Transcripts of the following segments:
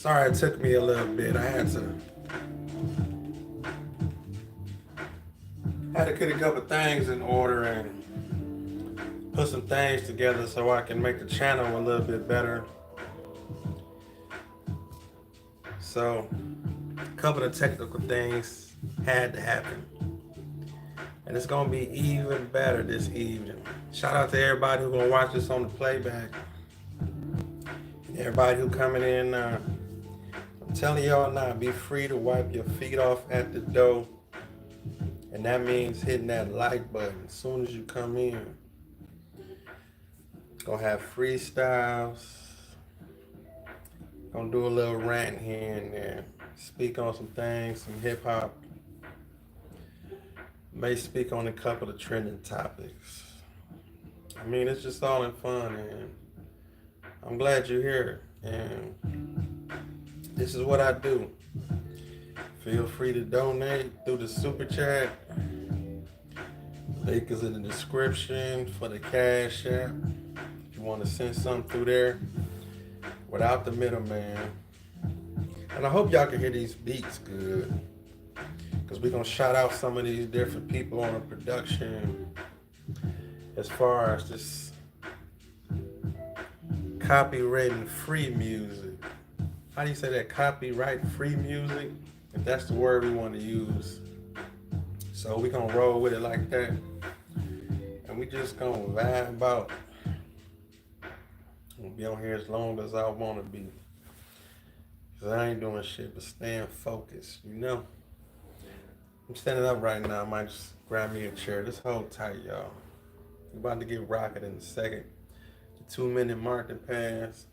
Sorry it took me a little bit. I had to get a couple things in order and put some things together so I can make the channel a little bit better. So a couple of technical things had to happen. And it's gonna be even better this evening. Shout out to everybody who's gonna watch this on the playback. Everybody who coming in now. I'm telling y'all now, be free to wipe your feet off at the door. And that means hitting that like button as soon as you come in. Gonna have freestyles. Gonna do a little rant here and there. Speak on some things, some hip hop. May speak on a couple of trending topics. I mean, it's just all in fun, and I'm glad you're here. And this is what I do. Feel free to donate through the super chat. Link is in the description for the CashApp. If you want to send something through there without the middleman. And I hope y'all can hear these beats good, because we're going to shout out some of these different people on the production as far as this copyright free music. How do you say that? Copyright free music? If that's the word we want to use. So we're going to roll with it like that. And we just going to vibe out. I'll be on here as long as I want to be. Because I ain't doing shit but staying focused, you know? I'm standing up right now. I might just grab me a chair. Just hold tight, y'all. We're about to get rocking in a second. The 2-minute mark and pass.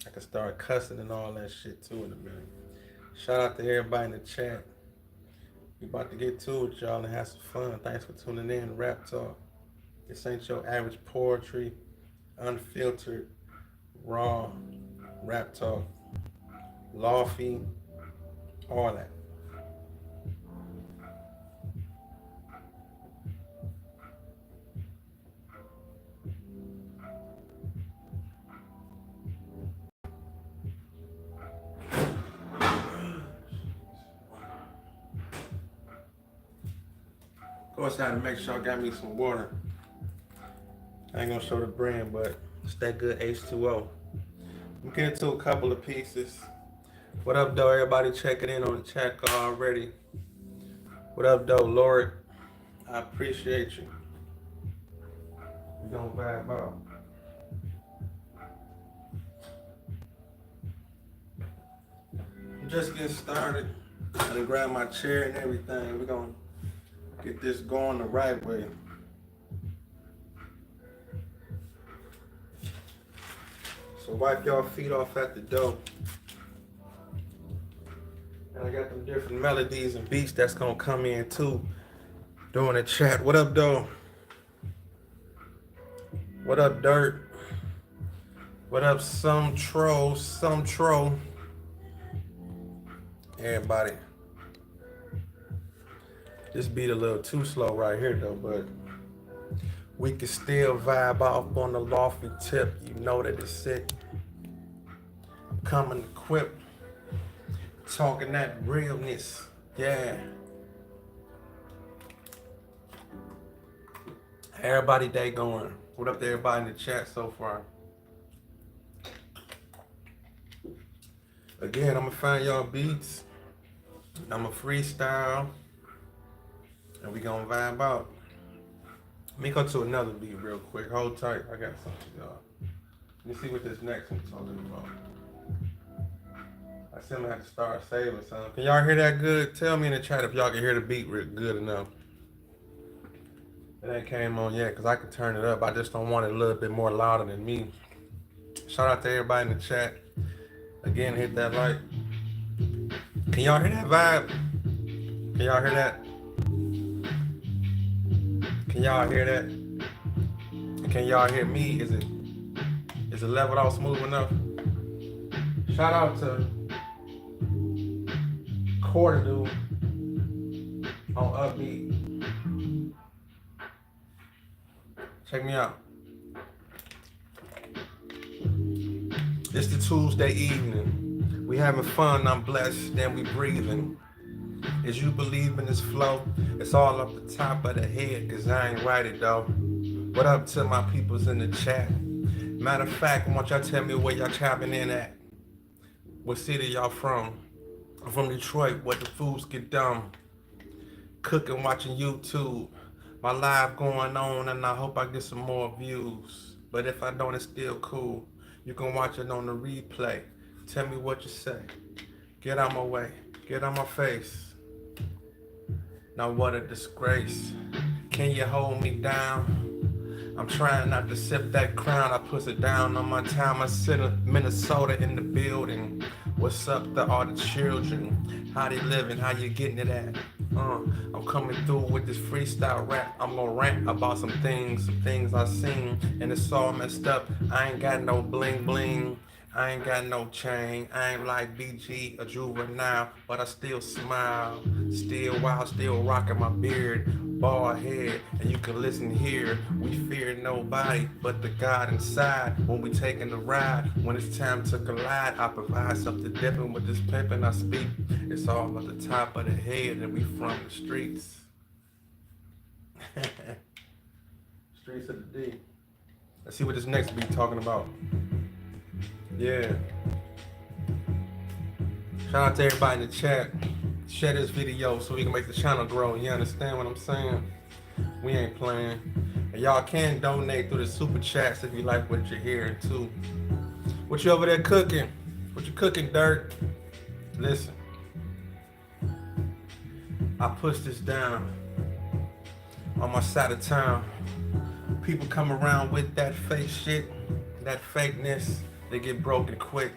I can start cussing and all that shit too in a minute. Shout out to everybody in the chat. We about to get to it, y'all, and have some fun. Thanks for tuning in to Raptalk. This ain't your average poetry, unfiltered, raw rap talk, lofty, all that. Of course, I had to make sure I got me some water. I ain't gonna show the brand, but it's that good H2O. I'm getting to a couple of pieces. What up, though? Everybody checking in on the chat already. What up, though, Lord? I appreciate you. We gonna vibe out. I'm just getting started. I done grab my chair and everything. We're gonna get this going the right way. So wipe y'all feet off at the door. And I got them different melodies and beats that's gonna come in too during the chat. What up, though? What up, Dirt? What up, some troll? Everybody. This beat a little too slow right here though, but we can still vibe off on the lofty tip. You know that it's sick. Coming equipped, talking that realness. Yeah. Everybody day going. What up to everybody in the chat so far? Again, I'm gonna find y'all beats. I'm gonna freestyle. And we gonna vibe out. Let me go to another beat real quick. Hold tight. I got something, y'all. Let me see what this next one's talking about. I still have to start saving something. Can y'all hear that good? Tell me in the chat if y'all can hear the beat good enough. It ain't came on yet, because I can turn it up. I just don't want it a little bit more louder than me. Shout out to everybody in the chat. Again, hit that like. Can y'all hear that vibe? Can y'all hear that? Can y'all hear that? And can y'all hear me? Is it leveled out smooth enough? Shout out to Quarter Dude on Upbeat. Check me out. It's the Tuesday evening. We having fun, I'm blessed, then we breathing. As you believe in this flow, it's all up the top of the head, cause I ain't write it though. What up to my peoples in the chat? Matter of fact, I want y'all to tell me where y'all chopping in at. What city y'all from? I'm from Detroit, where the foods get dumb. Cooking, watching YouTube. My live going on, and I hope I get some more views. But if I don't, it's still cool. You can watch it on the replay. Tell me what you say. Get out my way. Get out my face. Now what a disgrace. Can you hold me down? I'm trying not to sip that crown. I push it down on my time. I sit in Minnesota in the building. What's up to all the children? How they living? How you getting it at? I'm coming through with this freestyle rap. I'm gonna rant about some things I seen, and it's all messed up. I ain't got no bling bling. I ain't got no chain. I ain't like BG or Juvenile, but I still smile. Still wild, still rocking my beard. Bald head, and you can listen here. We fear nobody but the God inside. When we taking the ride, when it's time to collide, I provide something different with this pimpin' I speak. It's all at the top of the head, and we from the streets. Streets of the D. Let's see what this next beat talking about. Yeah. Shout out to everybody in the chat. Share this video so we can make the channel grow. You understand what I'm saying? We ain't playing. And y'all can donate through the super chats if you like what you're hearing too. What you over there cooking? What you cooking, Dirt? Listen. I push this down on my side of town. People come around with that fake shit, that fakeness. They get broken quick.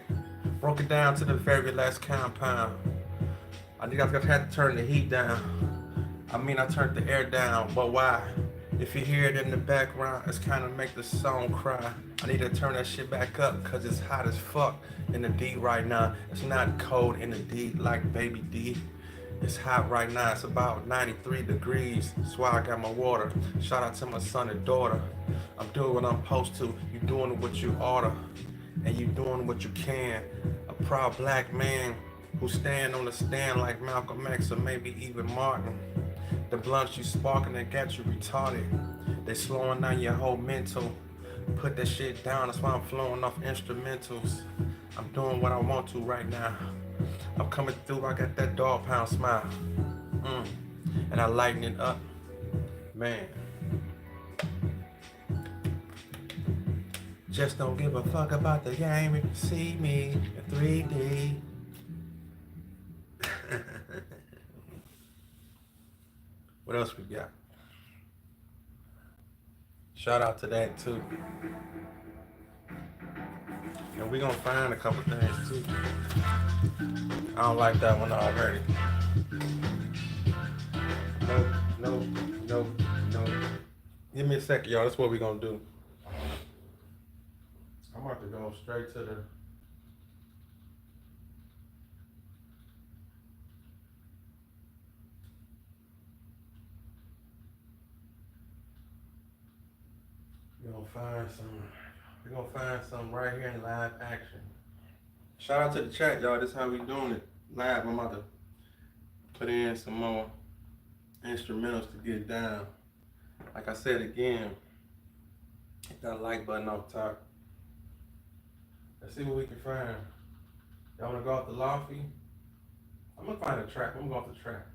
Broken down to the very last compound. I think I had to turn the heat down. I turned the air down, but why? If you hear it in the background, it's kind of make the song cry. I need to turn that shit back up, cause it's hot as fuck in the D right now. It's not cold in the D like baby D. It's hot right now, it's about 93 degrees. That's why I got my water. Shout out to my son and daughter. I'm doing what I'm supposed to. You doing what you oughta. And you doing what you can. A proud black man who stand on the stand like Malcolm X or maybe even Martin. The blunts you sparking that got you retarded. They slowing down your whole mental. Put that shit down, that's why I'm flowing off instrumentals. I'm doing what I want to right now. I'm coming through, I got that dog pound smile. And I lighten it up. Man. Just don't give a fuck about the game if you see me in 3D. What else we got? Shout out to that too. And we gonna find a couple things too. I don't like that one already. No. Give me a second, y'all. That's what we gonna do. I'm about to go straight to the... We're gonna find some right here in live action. Shout out to the chat, y'all. This is how we doing it. Live, I'm about to put in some more instrumentals to get down. Like I said again, hit that like button off top. Let's see what we can find. Y'all wanna go off the lofty? I'm gonna find a track. I'm gonna go off the track.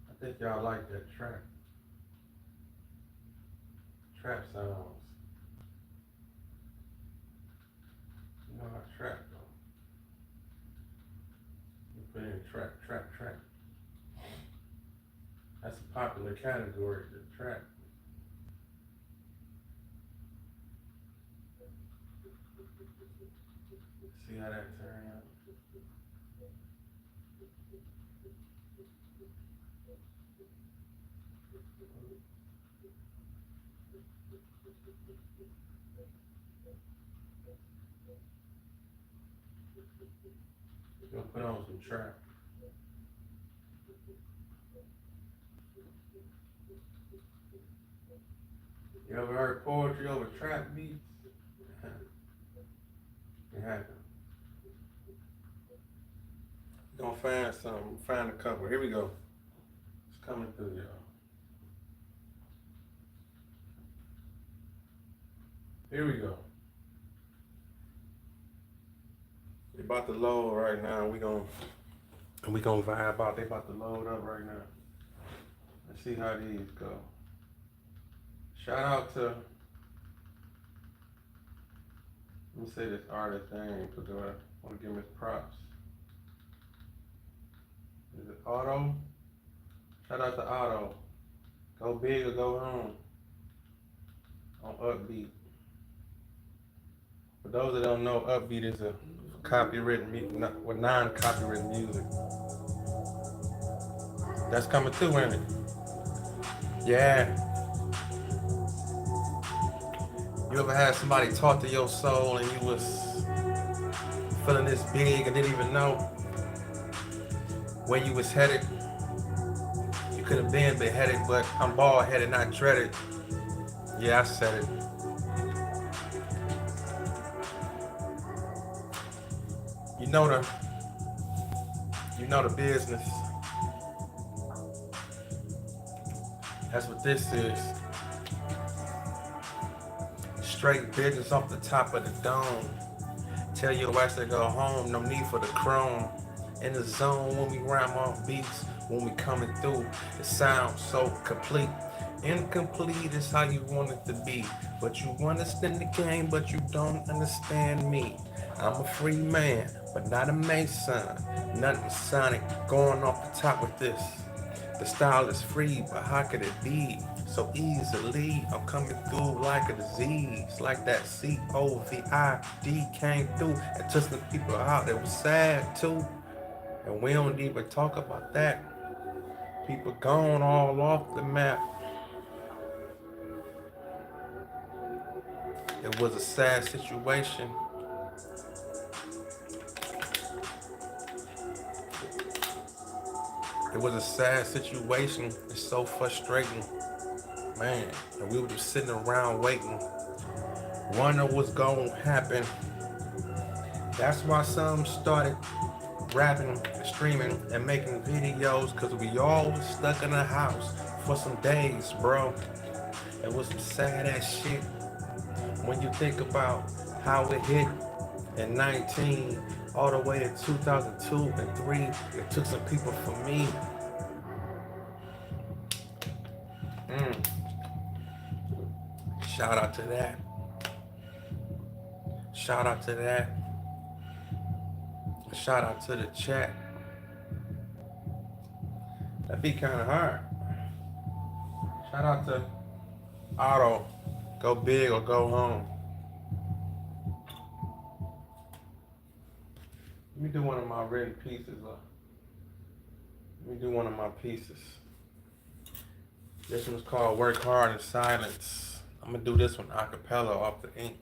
I think y'all like that track. Trap sounds. You know how trap go. You put in trap. That's a popular category, the trap. See how that turns out. Gonna put on some trap. You ever heard poetry over trap beats? It happens. Gonna find something. Find a couple. Here we go. It's coming through, y'all. Here we go. They about to load right now. We gonna vibe out. They about to load up right now. Let's see how these go. Shout out to, let me say this artist name because I want to give him his props. Is it Otto? Shout out to Otto. Go big or go home on Upbeat. For those that don't know, Upbeat is a copywritten, with non-copywritten music. That's coming through, ain't it? Yeah. You ever had somebody talk to your soul and you was feeling this big and didn't even know where you was headed? You could have been beheaded, but I'm bald-headed, not dreaded. Yeah, I said it. You know the business. That's what this is. Straight business off the top of the dome. Tell your wife to go home, no need for the chrome. In the zone when we rhyme off beats, when we coming through, it sounds so complete. Incomplete is how you want it to be. But you understand the game, but you don't understand me. I'm a free man, but not a mason. Nothing sonic going off the top with this. The style is free, but how could it be so easily? I'm coming through like a disease, like that COVID came through and took some people out. It was sad too, and we don't even talk about that. People gone all off the map. It was a sad situation. It was a sad situation. It's so frustrating, man. And we were just sitting around waiting, wondering what's gonna happen. That's why some started rapping, streaming, and making videos, cause we all was stuck in the house for some days, bro. It was some sad ass shit when you think about how it hit in 19 all the way to 2002 and 3. It took some people from me. Shout out to that. Shout out to that. Shout out to the chat. That'd be kind of hard. Shout out to Otto. Go big or go home. Let me do one of my written pieces. Let me do one of my pieces. This one's called Work Hard in Silence. I'm gonna do this one a cappella off the ink.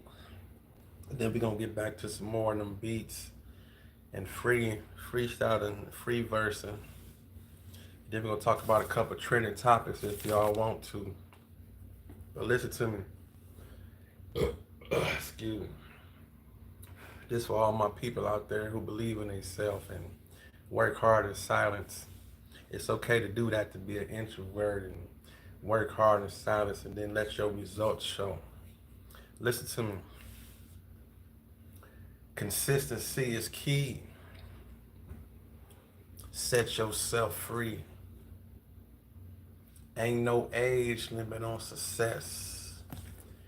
And then we're gonna get back to some more of them beats and freestyling, free versing. Then we're gonna talk about a couple trending topics if y'all want to. But listen to me. Excuse me. This for all my people out there who believe in themselves and work hard in silence. It's okay to do that, to be an introvert and work hard in silence and then let your results show. Listen to me. Consistency is key. Set yourself free. Ain't no age limit on success.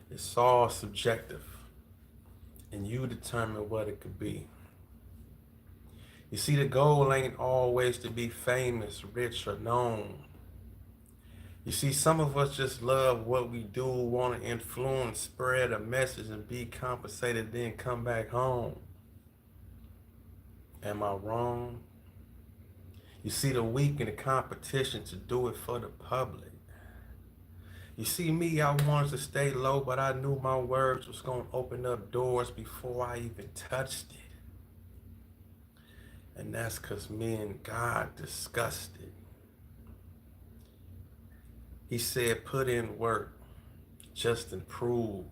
It's all subjective. And you determine what it could be. You see, the goal ain't always to be famous, rich, or known. You see, some of us just love what we do, want to influence, spread a message, and be compensated, then come back home. Am I wrong? You see, the weak in the competition to do it for the public. You see, me, I wanted to stay low, but I knew my words was going to open up doors before I even touched it. And that's because me and God discussed it. He said, put in work, just improve.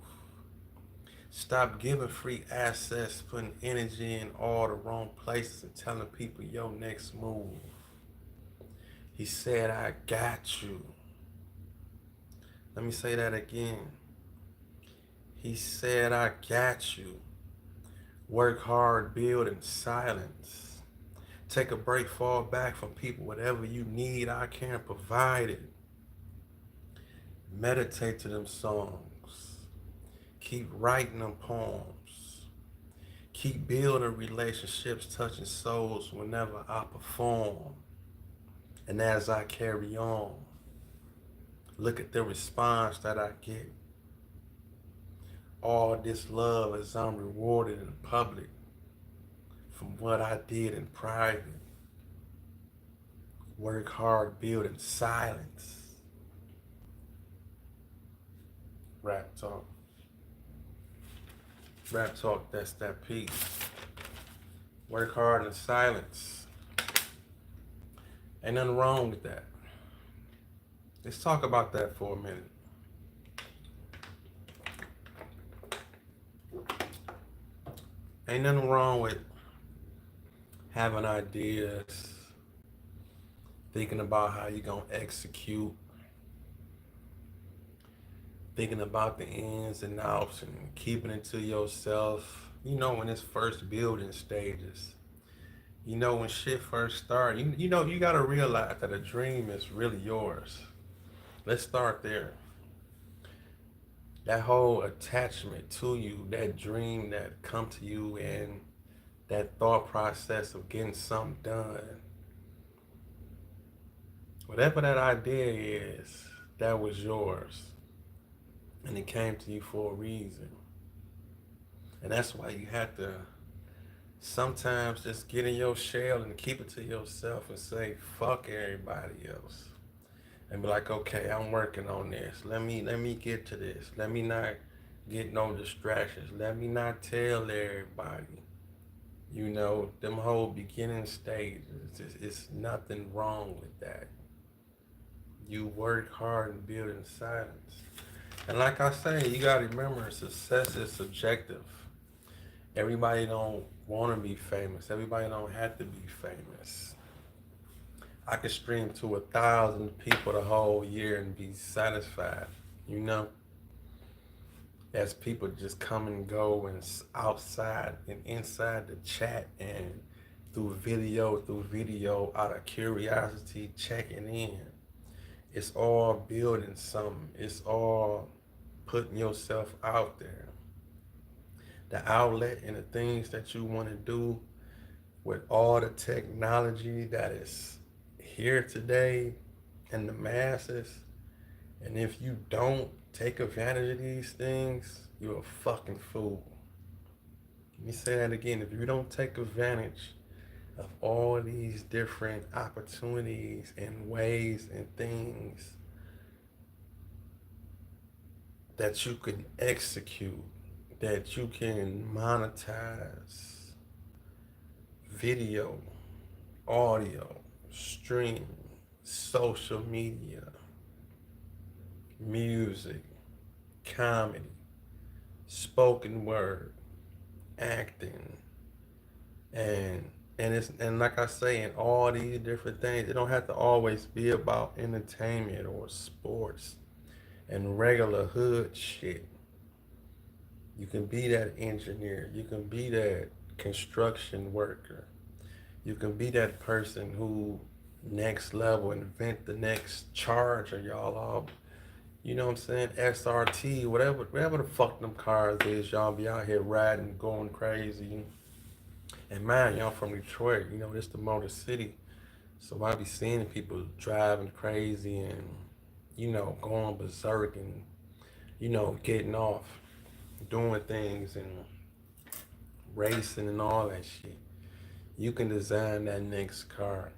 Stop giving free access, putting energy in all the wrong places and telling people your next move. He said, I got you. Let me say that again. He said, I got you. Work hard, build in silence. Take a break, fall back from people. Whatever you need, I can provide it. Meditate to them songs. Keep writing them poems. Keep building relationships, touching souls whenever I perform. And as I carry on, look at the response that I get. All this love as I'm rewarded in public from what I did in private. Work hard, build in silence. Raptalk. Raptalk, that's that piece. Work hard in silence. Ain't nothing wrong with that. Let's talk about that for a minute. Ain't nothing wrong with having ideas, thinking about how you're going to execute, thinking about the ins and outs and keeping it to yourself. You know, when it's first building stages, you know, when shit first starts, you know, you got to realize that a dream is really yours. Let's start there. That whole attachment to you, that dream that come to you, and that thought process of getting something done. Whatever that idea is, that was yours. And it came to you for a reason. And that's why you have to sometimes just get in your shell and keep it to yourself and say, fuck everybody else. And be like, okay, I'm working on this. Let me get to this. Let me not get no distractions. Let me not tell everybody. You know, them whole beginning stages, it's nothing wrong with that. You work hard and build in silence. And like I say, you gotta remember, success is subjective. Everybody don't want to be famous. Everybody don't have to be famous. I could stream to 1,000 people the whole year and be satisfied, you know? As people just come and go and outside and inside the chat and through video, out of curiosity, checking in. It's all building something. It's all putting yourself out there. The outlet and the things that you want to do with all the technology that is here today and the masses. And if you don't take advantage of these things, you're a fucking fool. Let me say that again. If you don't take advantage of all these different opportunities and ways and things that you can execute, that you can monetize, video, audio, stream, social media, music, comedy, spoken word, acting, and like I say, in all these different things, it don't have to always be about entertainment or sports and regular hood shit. You can be that engineer. You can be that construction worker. You can be that person who next level invent the next charger, y'all all. You know what I'm saying? SRT, whatever the fuck them cars is, y'all be out here riding, going crazy. And man, y'all from Detroit, you know, this the Motor City. So I be seeing people driving crazy and, you know, going berserk and, you know, getting off, doing things and racing and all that shit. You can design that next car,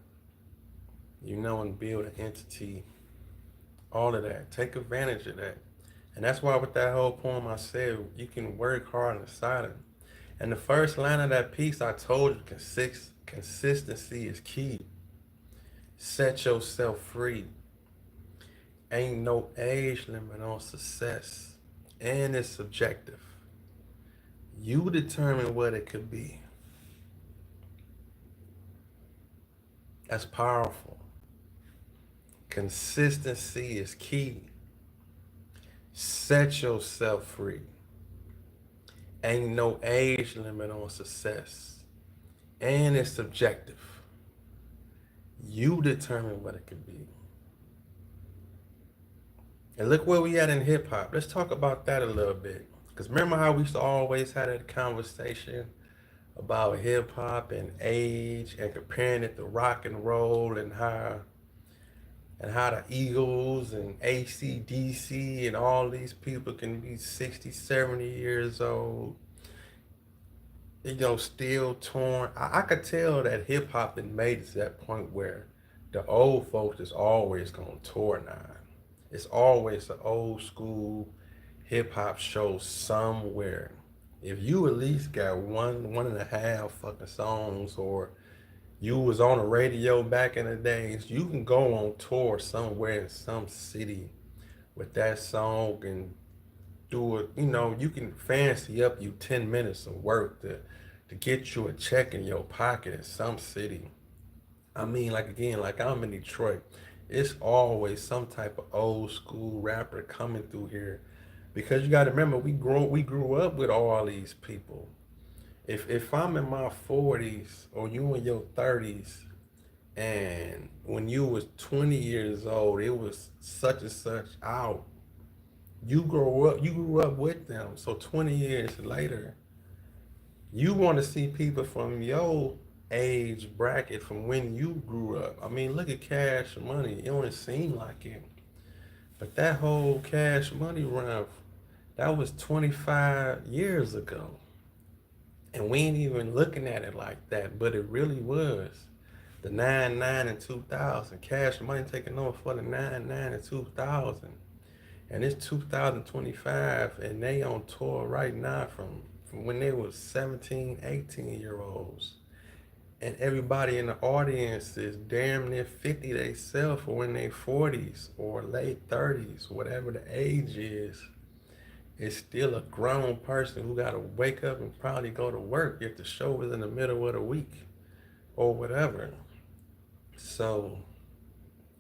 you know, and build an entity, all of that. Take advantage of that. And that's why with that whole poem I said, you can work hard and silent. And the first line of that piece, I told you, consistency is key. Set yourself free. Ain't no age limit on success. And it's subjective. You determine what it could be. That's powerful. Consistency is key. Set yourself free. Ain't no age limit on success. And it's subjective. You determine what it could be. And look where we at in hip hop. Let's talk about that a little bit. Because remember how we used to always have that conversation about hip hop and age and comparing it to rock and roll and how the Eagles and AC/DC and all these people can be 60, 70 years old, still torn. I could tell that hip hop had made it to that point where the old folks is always gonna tour now. It's always an old school hip hop show somewhere. If you at least got one and a half fucking songs, or you was on the radio back in the days, you can go on tour somewhere in some city with that song and do it. You can fancy up you 10 minutes of work to get you a check in your pocket in some city. I mean, like again, like I'm in Detroit, it's always some type of old school rapper coming through here, because you got to remember we grew up with all these people. If I'm in my 40s or you in your 30s, and when you was 20 years old, it was such and such out. You grew up with them. So 20 years later, you want to see people from your age bracket from when you grew up. I mean, look at Cash Money. It don't seem like it, but that whole Cash Money run, that was 25 years ago. And we ain't even looking at it like that, but it really was. The 99 and 2000. Cash Money taking over for the 99 and 2000. And it's 2025, and they on tour right now from when they was 17, 18-year-olds. And everybody in the audience is damn near 50 themselves, or in their 40s or late 30s, whatever the age is. It's still a grown person who got to wake up and probably go to work if the show was in the middle of the week or whatever. So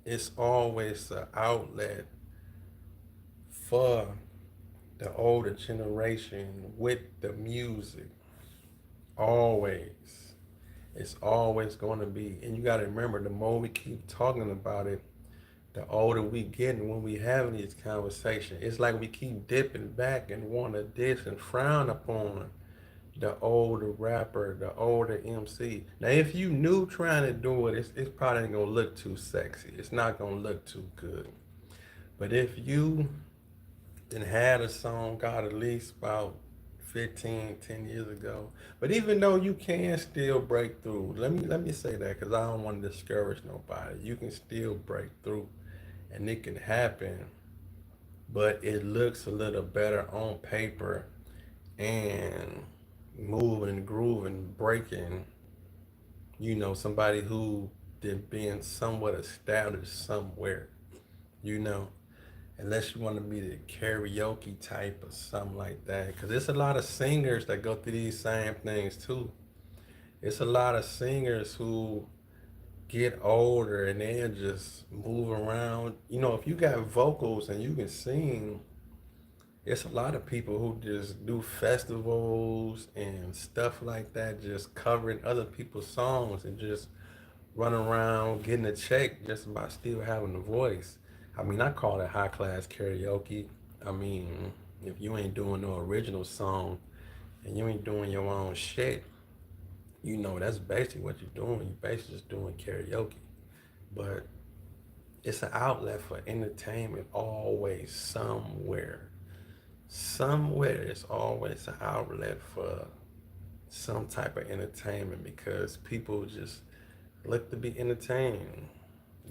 it's always an outlet for the older generation with the music. Always. It's always going to be. And you got to remember, the more we keep talking about it, the older we get. And when we having these conversations, it's like we keep dipping back and want to diss and frown upon the older rapper, the older MC. Now, if you new trying to do it, it's probably ain't going to look too sexy. It's not going to look too good. But if you then had a song out at least about 10 years ago. But even though you can still break through, let me say that, because I don't want to discourage nobody. You can still break through, and it can happen, but it looks a little better on paper and moving and grooving, breaking. Somebody who did being somewhat established somewhere. You know, unless you want to be the karaoke type or something like that. Because there's a lot of singers that go through these same things too. It's a lot of singers who get older and they just move around. If you got vocals and you can sing, it's a lot of people who just do festivals and stuff like that, just covering other people's songs and just running around getting a check just by still having a voice. I mean, I call it high class karaoke. I mean, if you ain't doing no original song and you ain't doing your own shit, that's basically what you're doing. You're basically just doing karaoke. But it's an outlet for entertainment always somewhere. Somewhere it's always an outlet for some type of entertainment, because people just look to be entertained.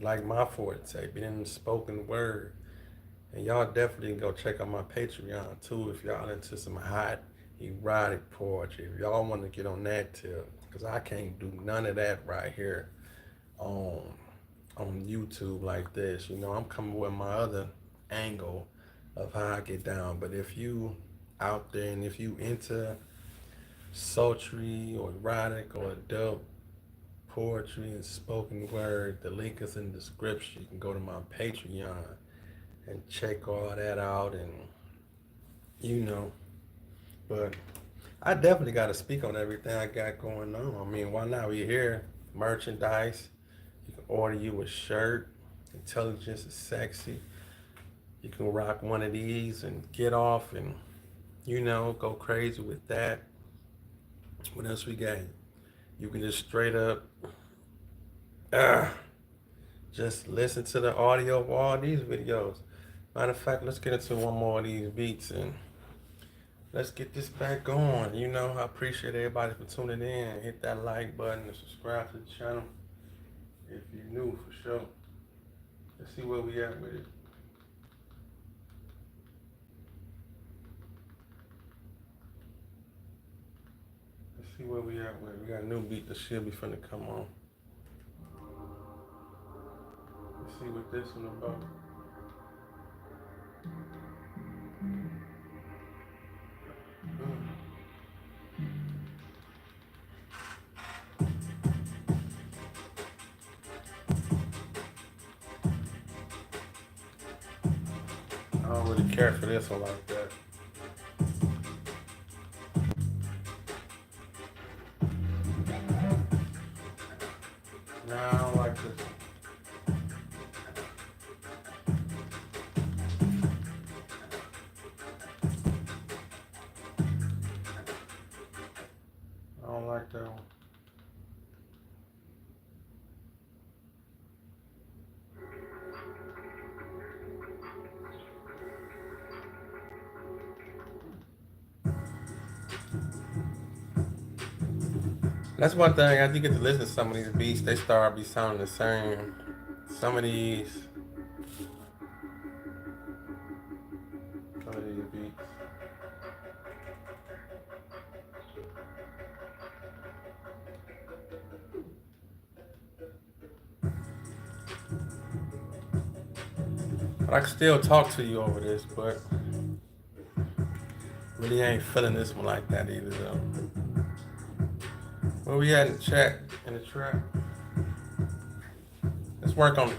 Like my forte, being in the spoken word. And y'all definitely go check out my Patreon too if y'all into some hot erotic poetry. If y'all want to get on that tip, because I can't do none of that right here on YouTube like this. I'm coming with my other angle of how I get down. But if you out there and if you into sultry or erotic or adult poetry and spoken word, the link is in the description. You can go to my Patreon and check all that out, and you know. But I definitely got to speak on everything I got going on. I mean, why not? We here, merchandise. You can order you a shirt. Intelligence is sexy. You can rock one of these and get off and, go crazy with that. What else we got? You can just straight up uh, just listen to the audio of all these videos. Matter of fact, let's get into one more of these beats and let's get this back going. I appreciate everybody for tuning in. Hit that like button and subscribe to the channel if you're new, for sure. Let's see where we at with it. Let's see where we at with it. We got a new beat that should be finna come on. Let's see what this one about. I don't really care for this one like that. Nah, I don't like this one. I don't like that one. That's one thing. After you get to listen to some of these beats, they start be sounding the same. Some of these beats. But I can still talk to you over this, but really ain't feeling this one like that either though. Where we at in the chat, in the trap? Let's work on it.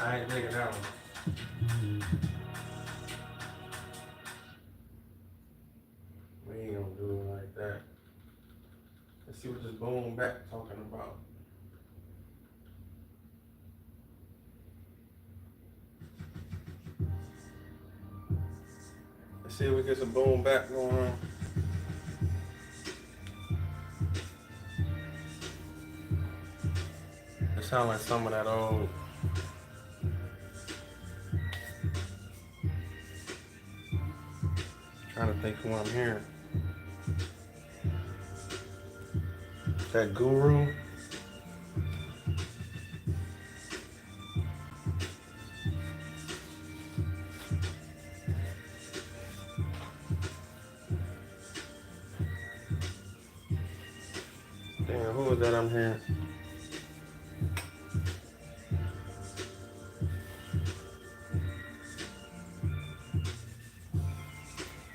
I ain't digging that one. We ain't gonna do it like that. Let's see what this boom back talking about. Let's see if we get some boom back going on. It sounds like some of that old. Trying to think who I'm hearing. That Guru. Damn, who is that I'm hearing?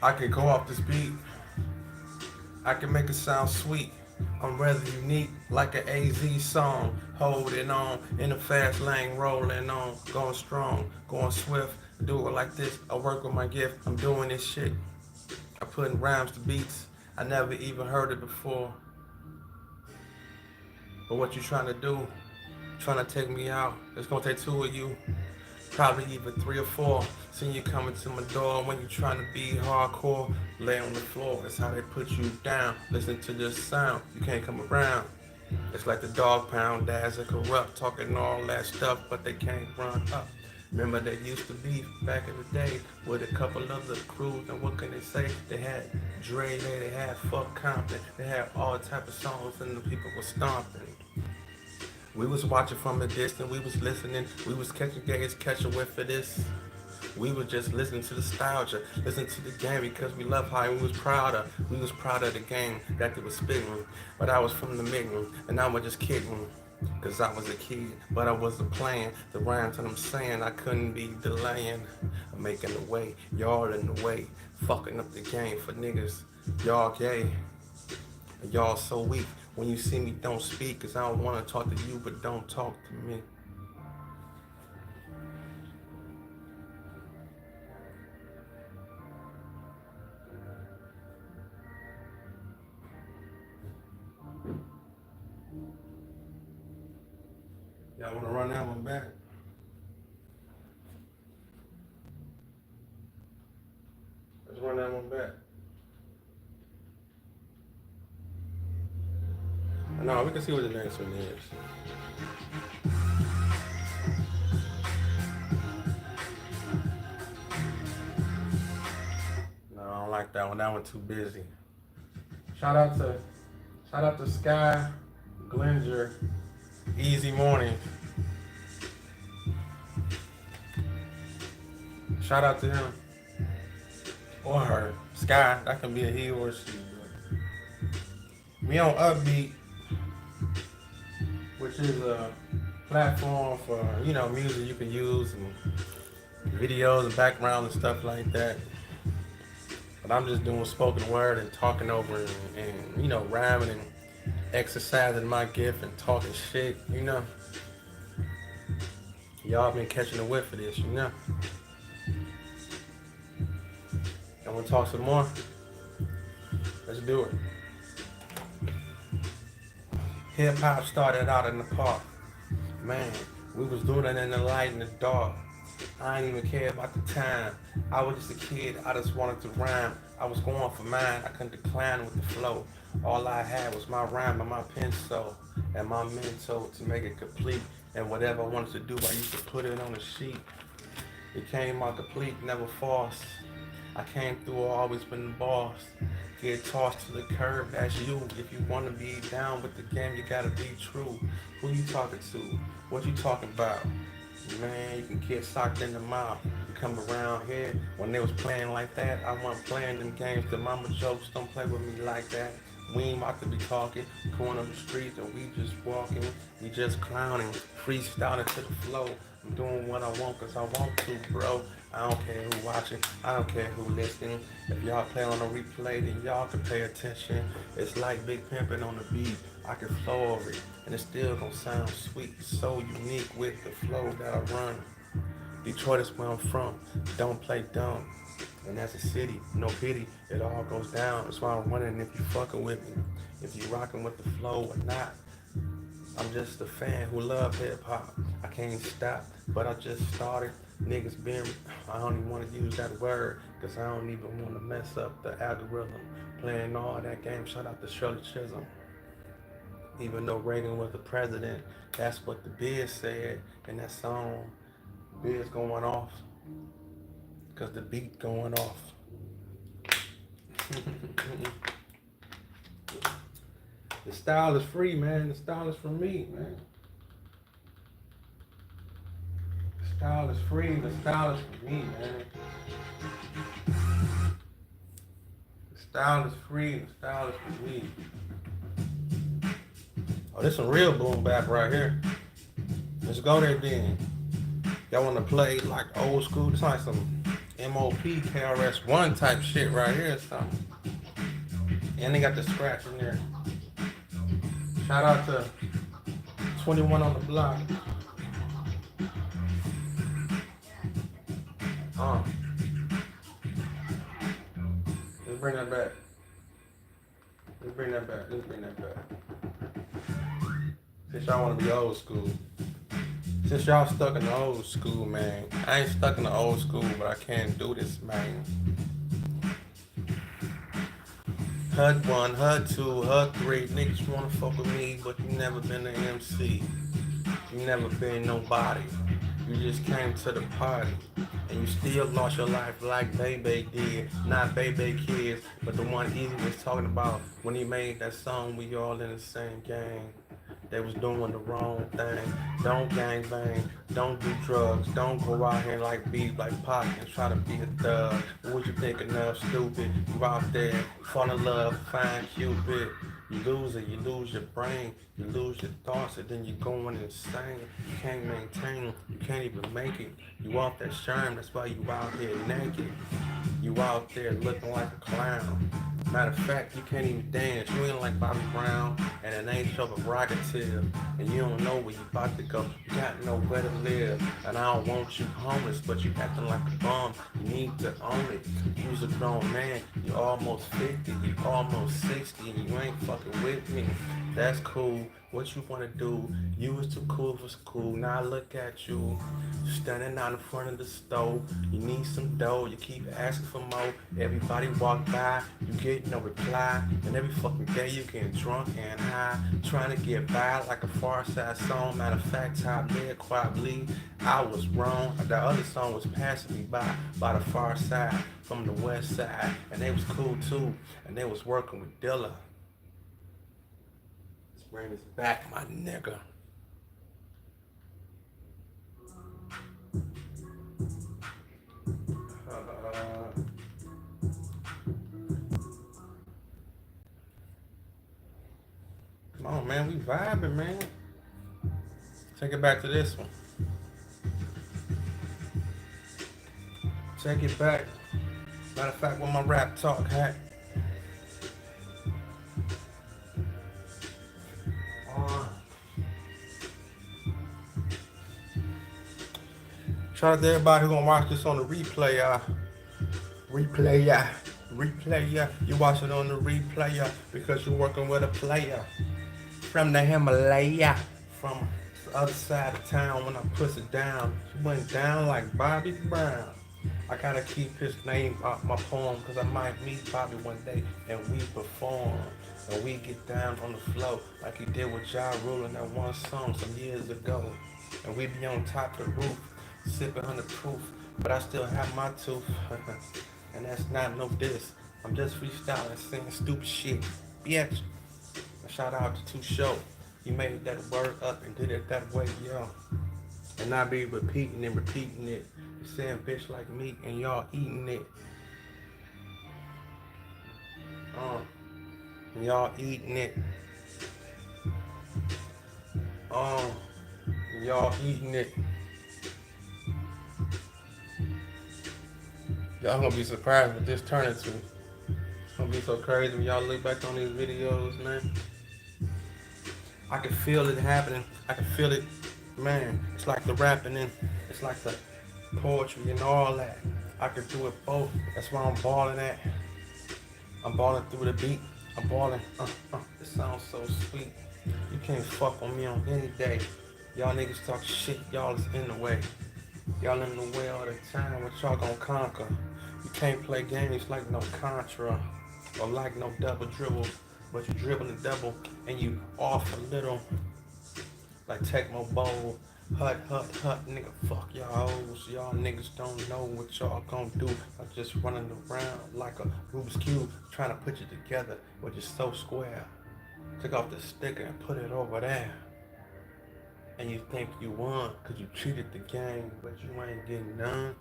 I can go off this beat. I can make it sound sweet. I'm rather unique, like an AZ song. Holding on in the fast lane, rolling on, going strong, going swift. Do it like this. I work with my gift. I'm doing this shit. I put in rhymes to beats. I never even heard it before. But what you trying to do? Trying to take me out? It's gonna take two of you. Probably even 3 or 4. Seen you coming to my door when you trying to be hardcore. Lay on the floor, that's how they put you down. Listen to this sound, you can't come around. It's like the dog pound, dads are corrupt, talking all that stuff, but they can't run up. Remember they used to be back in the day with a couple of the crews, and what can they say? They had Dre, they had Fuck Compton, they had all type of songs, and the people were stomping. We was watching from a distance, we was listening, we was catching gaze, catching whiff for this. We was just listening to the nostalgia, listening to the game because we love how we was proud of. We was proud of the game that they was spitting. But I was from the mitten, and I was just kidding. Cause I was a kid, but I wasn't playing the rhymes that I'm saying. I couldn't be delaying. I'm making the way, y'all in the way, fucking up the game for niggas. Y'all gay, and y'all so weak. When you see me, don't speak, cause I don't wanna talk to you, but don't talk to me. Y'all wanna run that one back? Let's run that one back. No, we can see what the next one is. No, I don't like that one. That one too busy. Shout out to Sky Glinger, Easy Morning. Shout out to him or her. Sky, that can be a he or a she. We on Upbeat, which is a platform for, music you can use and videos and background and stuff like that. But I'm just doing spoken word and talking over and rhyming and exercising my gift and talking shit, Y'all been catching a whiff of this, I want to talk some more. Let's do it. Hip hop started out in the park. Man, we was doing it in the light and the dark. I didn't even care about the time. I was just a kid, I just wanted to rhyme. I was going for mine, I couldn't decline with the flow. All I had was my rhyme and my pencil and my mental to make it complete. And whatever I wanted to do, I used to put it on a sheet. It came out complete, never false. I came through, always been the boss. Get tossed to the curb, that's you. If you want to be down with the game, you gotta be true. Who you talking to? What you talking about? Man, you can get socked in the mouth. You come around here, when they was playing like that, I wasn't playing them games. The mama jokes, don't play with me like that. We ain't about to be talking, going up the streets, and we just walking. We just clowning, freestyling to the flow. I'm doing what I want cause I want to, bro. I don't care who watching, I don't care who listening. If y'all play on a replay, then y'all can pay attention. It's like Big Pimpin' on the beat. I can flow over it, and it's still gonna sound sweet. So unique with the flow that I run. Detroit is where I'm from, don't play dumb. And that's a city, no pity, it all goes down. That's why I'm running if you fucking with me. If you rocking with the flow or not. I'm just a fan who love hip hop. I can't stop, but I just started. Niggas been, I don't even want to use that word, cause I don't even want to mess up the algorithm. Playing all that game, shout out to Shirley Chisholm. Even though Reagan was the president, that's what the Biz said in that song. Biz going off, cause the beat going off. The style is free, man. The style is for me, man. The style is free. The style is for me, man. The style is free. The style is for me. Oh, this some real boom bap right here. Let's go there then. Y'all want to play like old school? It's like some MOP KRS-One type shit right here or something. And they got the scratch in there. Shout out to 21 on the block. Let's bring that back. Let's bring that back. Since y'all want to be old school. Since y'all stuck in the old school, man. I ain't stuck in the old school, but I can't do this, man. HUD 1, HUD 2, HUD 3. Niggas wanna fuck with me, but you never been an MC. You never been nobody. You just came to the party. And you still lost your life like Bebe did. Not Bebe Kids, but the one Easy was talking about when he made that song, We All in the Same Gang. They was doing the wrong thing. Don't gang bang. Don't do drugs. Don't go out here like beef, like Pac and try to be a thug. What you thinking of, stupid? You out there, fall in love, find Cupid. You lose it, you lose your brain, you lose your thoughts, and then you're going insane. You can't maintain, you can't even make it. You off that sherm, that's why you out here naked. You out there looking like a clown. Matter of fact, you can't even dance. You ain't like Bobby Brown, and it ain't so prerogative. And you don't know where you about to go. You got nowhere to live. And I don't want you homeless, but you acting like a bum. You need to own it. You's a grown man. You almost 50. You almost 60. And you ain't fucking with me. That's cool. What you wanna do? You was too cool for school. Now look at you, standing out in front of the stove. You need some dough. You keep asking for more. Everybody walk by, you get no reply. And every fucking day you getting drunk and high, trying to get by like a Far Side song. Matter of fact, top dead quietly, I was wrong. The other song was passing me by the Far Side from the West Side, and they was cool too, and they was working with Dilla. Bring this back, my nigga. Come on, man, we vibing, man. Take it back to this one. Take it back. Matter of fact, with my Raptalk hat. Shout out to everybody who gonna watch this on the replay, replay, replay, you watch it on the replay, because you're working with a player from the Himalaya, from the other side of town. When I push it down, she went down like Bobby Brown. I gotta keep his name out my poem, cause I might meet Bobby one day and we perform. And we get down on the floor like he did with Ja Rule in that one song some years ago. And we be on top of the roof, sipping 100 proof, but I still have my tooth. And that's not no diss. I'm just freestyling, saying stupid shit. Bitch. A shout out to Too Show. He made that word up and did it that way, yo. And I be repeating and repeating it. Saying bitch like me and y'all eating it. And y'all eating it. And y'all eating it. Y'all gonna be surprised what this turn into. It's gonna be so crazy when y'all look back on these videos, man. I can feel it happening. I can feel it, man. It's like the rapping and it's like the poetry and all that. I can do it both. That's why I'm balling at. I'm balling through the beat. I'm balling. It sounds so sweet. You can't fuck on me on any day. Y'all niggas talk shit. Y'all is in the way. Y'all in the way all the time. What y'all gonna conquer? You can't play games like no Contra or like no double dribble, but you dribble the double and you off a little like Tecmo Bowl. Hut, nigga, fuck y'all hoes. Y'all niggas don't know what y'all gonna do. I'm just running around like a Rubik's Cube, trying to put you together, but you're so square. Took off the sticker and put it over there. And you think you won, cause you cheated the game, but you ain't getting none.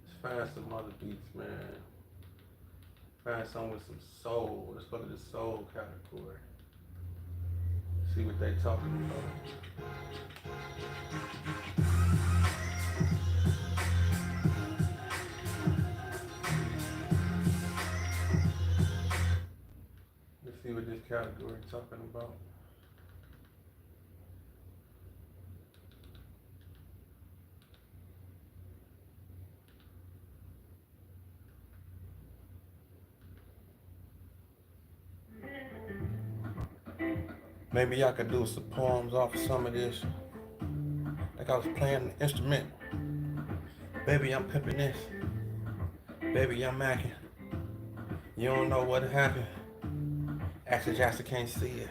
Let's find some other beats, man. Find some with some soul. Let's go to the soul category. See what they talking about. Let's see what this category talking about. Maybe y'all could do some poems off of some of this. Like I was playing an instrument. Baby, I'm pimping this. Baby, I'm macking. You don't know what happened. Actually, Jackson can't see it.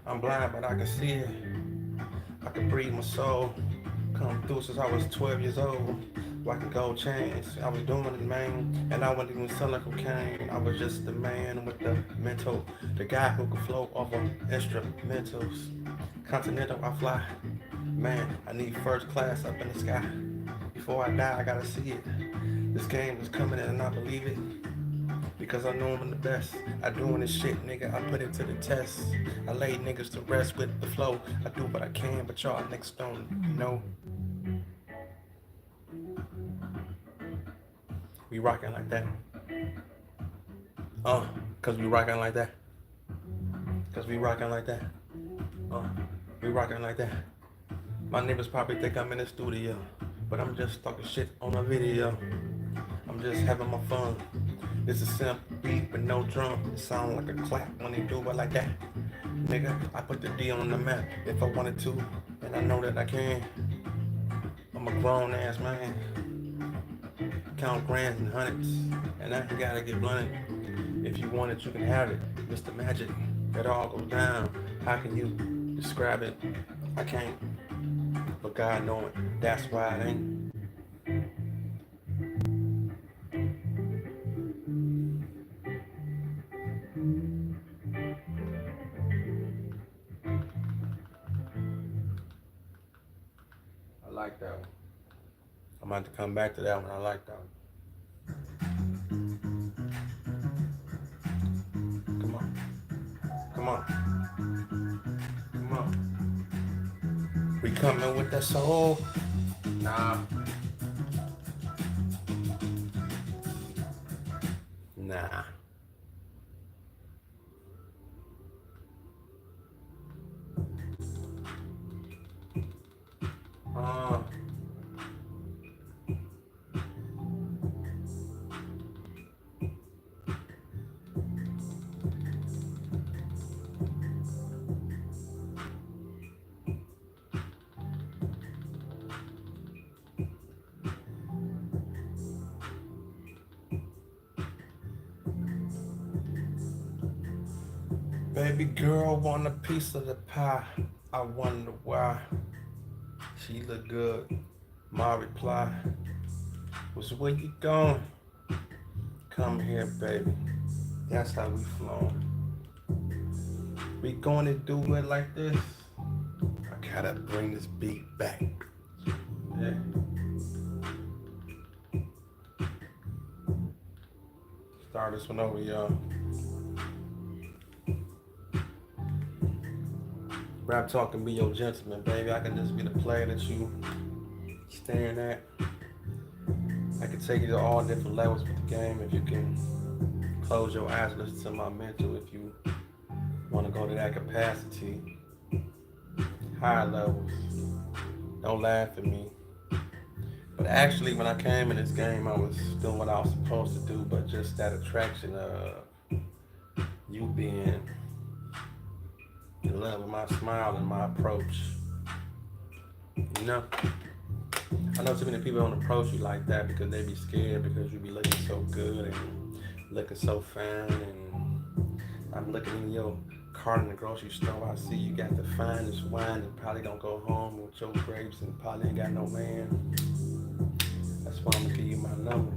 I'm blind, but I can see it. I can breathe my soul. Come through since I was 12 years old. Rocking gold chains. I was doing it, man. And I wasn't even selling cocaine. I was just the man with the mental. The guy who could float off of instrumentals. Continental, I fly. Man, I need first class up in the sky. Before I die, I gotta see it. This game is coming in and I believe it. Because I know I'm the best. I doing this shit, nigga. I put it to the test. I lay niggas to rest with the flow. I do what I can, but y'all niggas don't know. We rockin' like that. Cause we rockin' like that. Cause we rockin' like that. We rockin' like that. My neighbors probably think I'm in the studio, but I'm just talking shit on a video. I'm just having my fun. It's a simple beat with no drum. It sound like a clap when they do it like that. Nigga, I put the D on the map if I wanted to, and I know that I can. I'm a grown ass man. Count grands and hundreds, and I gotta get blunted. If you want it, you can have it. Mr. Magic, it all goes down. How can you describe it? I can't, but God know it. That's why it ain't. I like that one. I'm about to come back to that one. I like that one. Come on. Come on. Come on. We coming with that soul. Nah. Nah. Baby girl want a piece of the pie. I wonder why. She look good. My reply was, where you going? Come here, baby. That's how we flowing. We gonna do it like this. I gotta bring this beat back. Yeah. Start this one over, y'all. Raptalk can be your gentleman, baby. I can just be the player that you staring at. I can take you to all different levels with the game if you can close your eyes and listen to my mental. If you want to go to that capacity, higher levels. Don't laugh at me. But actually, when I came in this game, I was doing what I was supposed to do, but just that attraction of you being in love with my smile and my approach. You know? I know too many people don't approach you like that because they be scared because you be looking so good and looking so fine. And I'm looking in your cart in the grocery store. I see you got the finest wine and probably don't go home with your grapes and probably ain't got no man. That's why I'm gonna give you my number.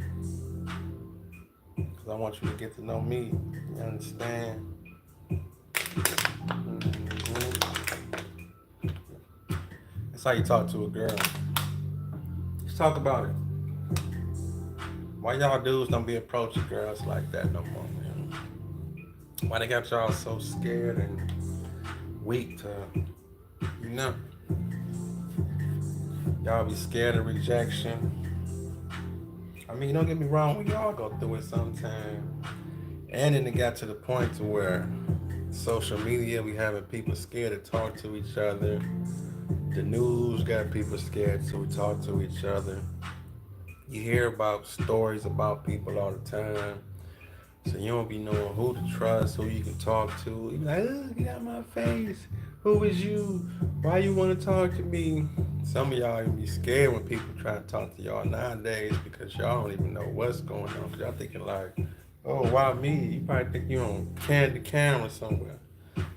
Because I want you to get to know me. You understand? That's how you talk to a girl. Let's talk about it. Why y'all dudes don't be approaching girls like that no more, man? Why they got y'all so scared and weak to, you know? Y'all be scared of rejection. I mean, don't get me wrong, we all go through it sometime. And then it got to the point to where social media, we having people scared to talk to each other. The news got people scared so we talk to each other. You hear about stories about people all the time. So you don't be knowing who to trust, who you can talk to. You be like, get out my face. Who is you? Why you want to talk to me? Some of y'all be scared when people try to talk to y'all nowadays because y'all don't even know what's going on. Cause y'all thinking like, oh, why me? You probably think you on candid camera somewhere.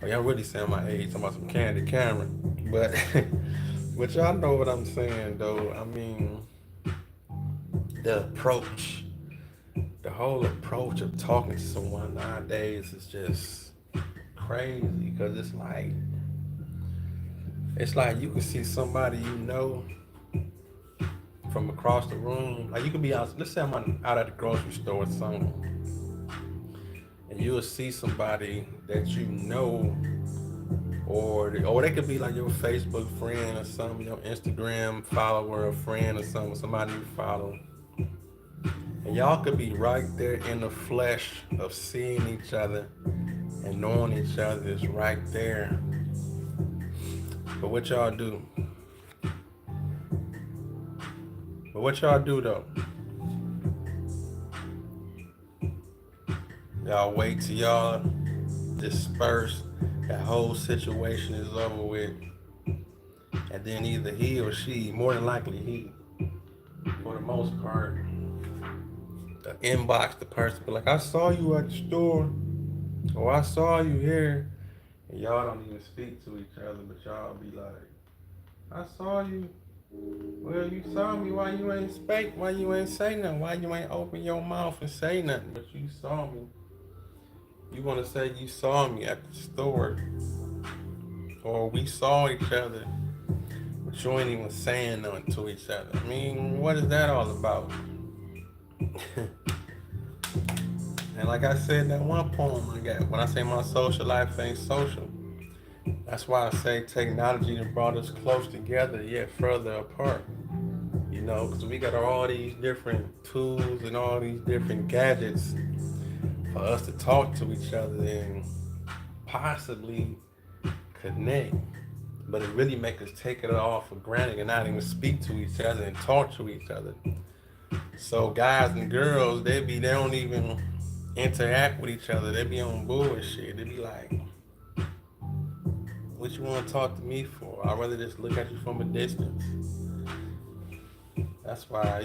Or y'all really saying my age, talking about some candid camera. But but y'all know what I'm saying though. I mean, the approach, the whole approach of talking to someone nowadays is just crazy because it's like you can see somebody you know from across the room. Like you could be out, let's say I'm out at the grocery store or something, and you'll see somebody that you know, or they could be like your Facebook friend or something, your Instagram follower or friend or something, somebody you follow. And y'all could be right there in the flesh of seeing each other and knowing each other is right there. But what y'all do? But what y'all do though? Y'all wait till y'all disperse, that whole situation is over with, and then either he or she, more than likely he, for the most part, inbox the person, be like, I saw you at the store, or I saw you here, and y'all don't even speak to each other, but y'all be like, I saw you. Well, you saw me. Why you ain't speak? Why you ain't say nothing? Why you ain't open your mouth and say nothing? But you saw me. You want to say you saw me at the store, or we saw each other, but you ain't even saying nothing to each other. I mean, what is that all about? And like I said in that one poem I got, when I say my social life ain't social, that's why I say technology that brought us close together yet further apart. You know, because we got all these different tools and all these different gadgets for us to talk to each other and possibly connect. But it really makes us take it all for granted and not even speak to each other and talk to each other. So guys and girls, they don't even interact with each other. They be on bullshit. They be like, what you want to talk to me for? I'd rather just look at you from a distance. That's why,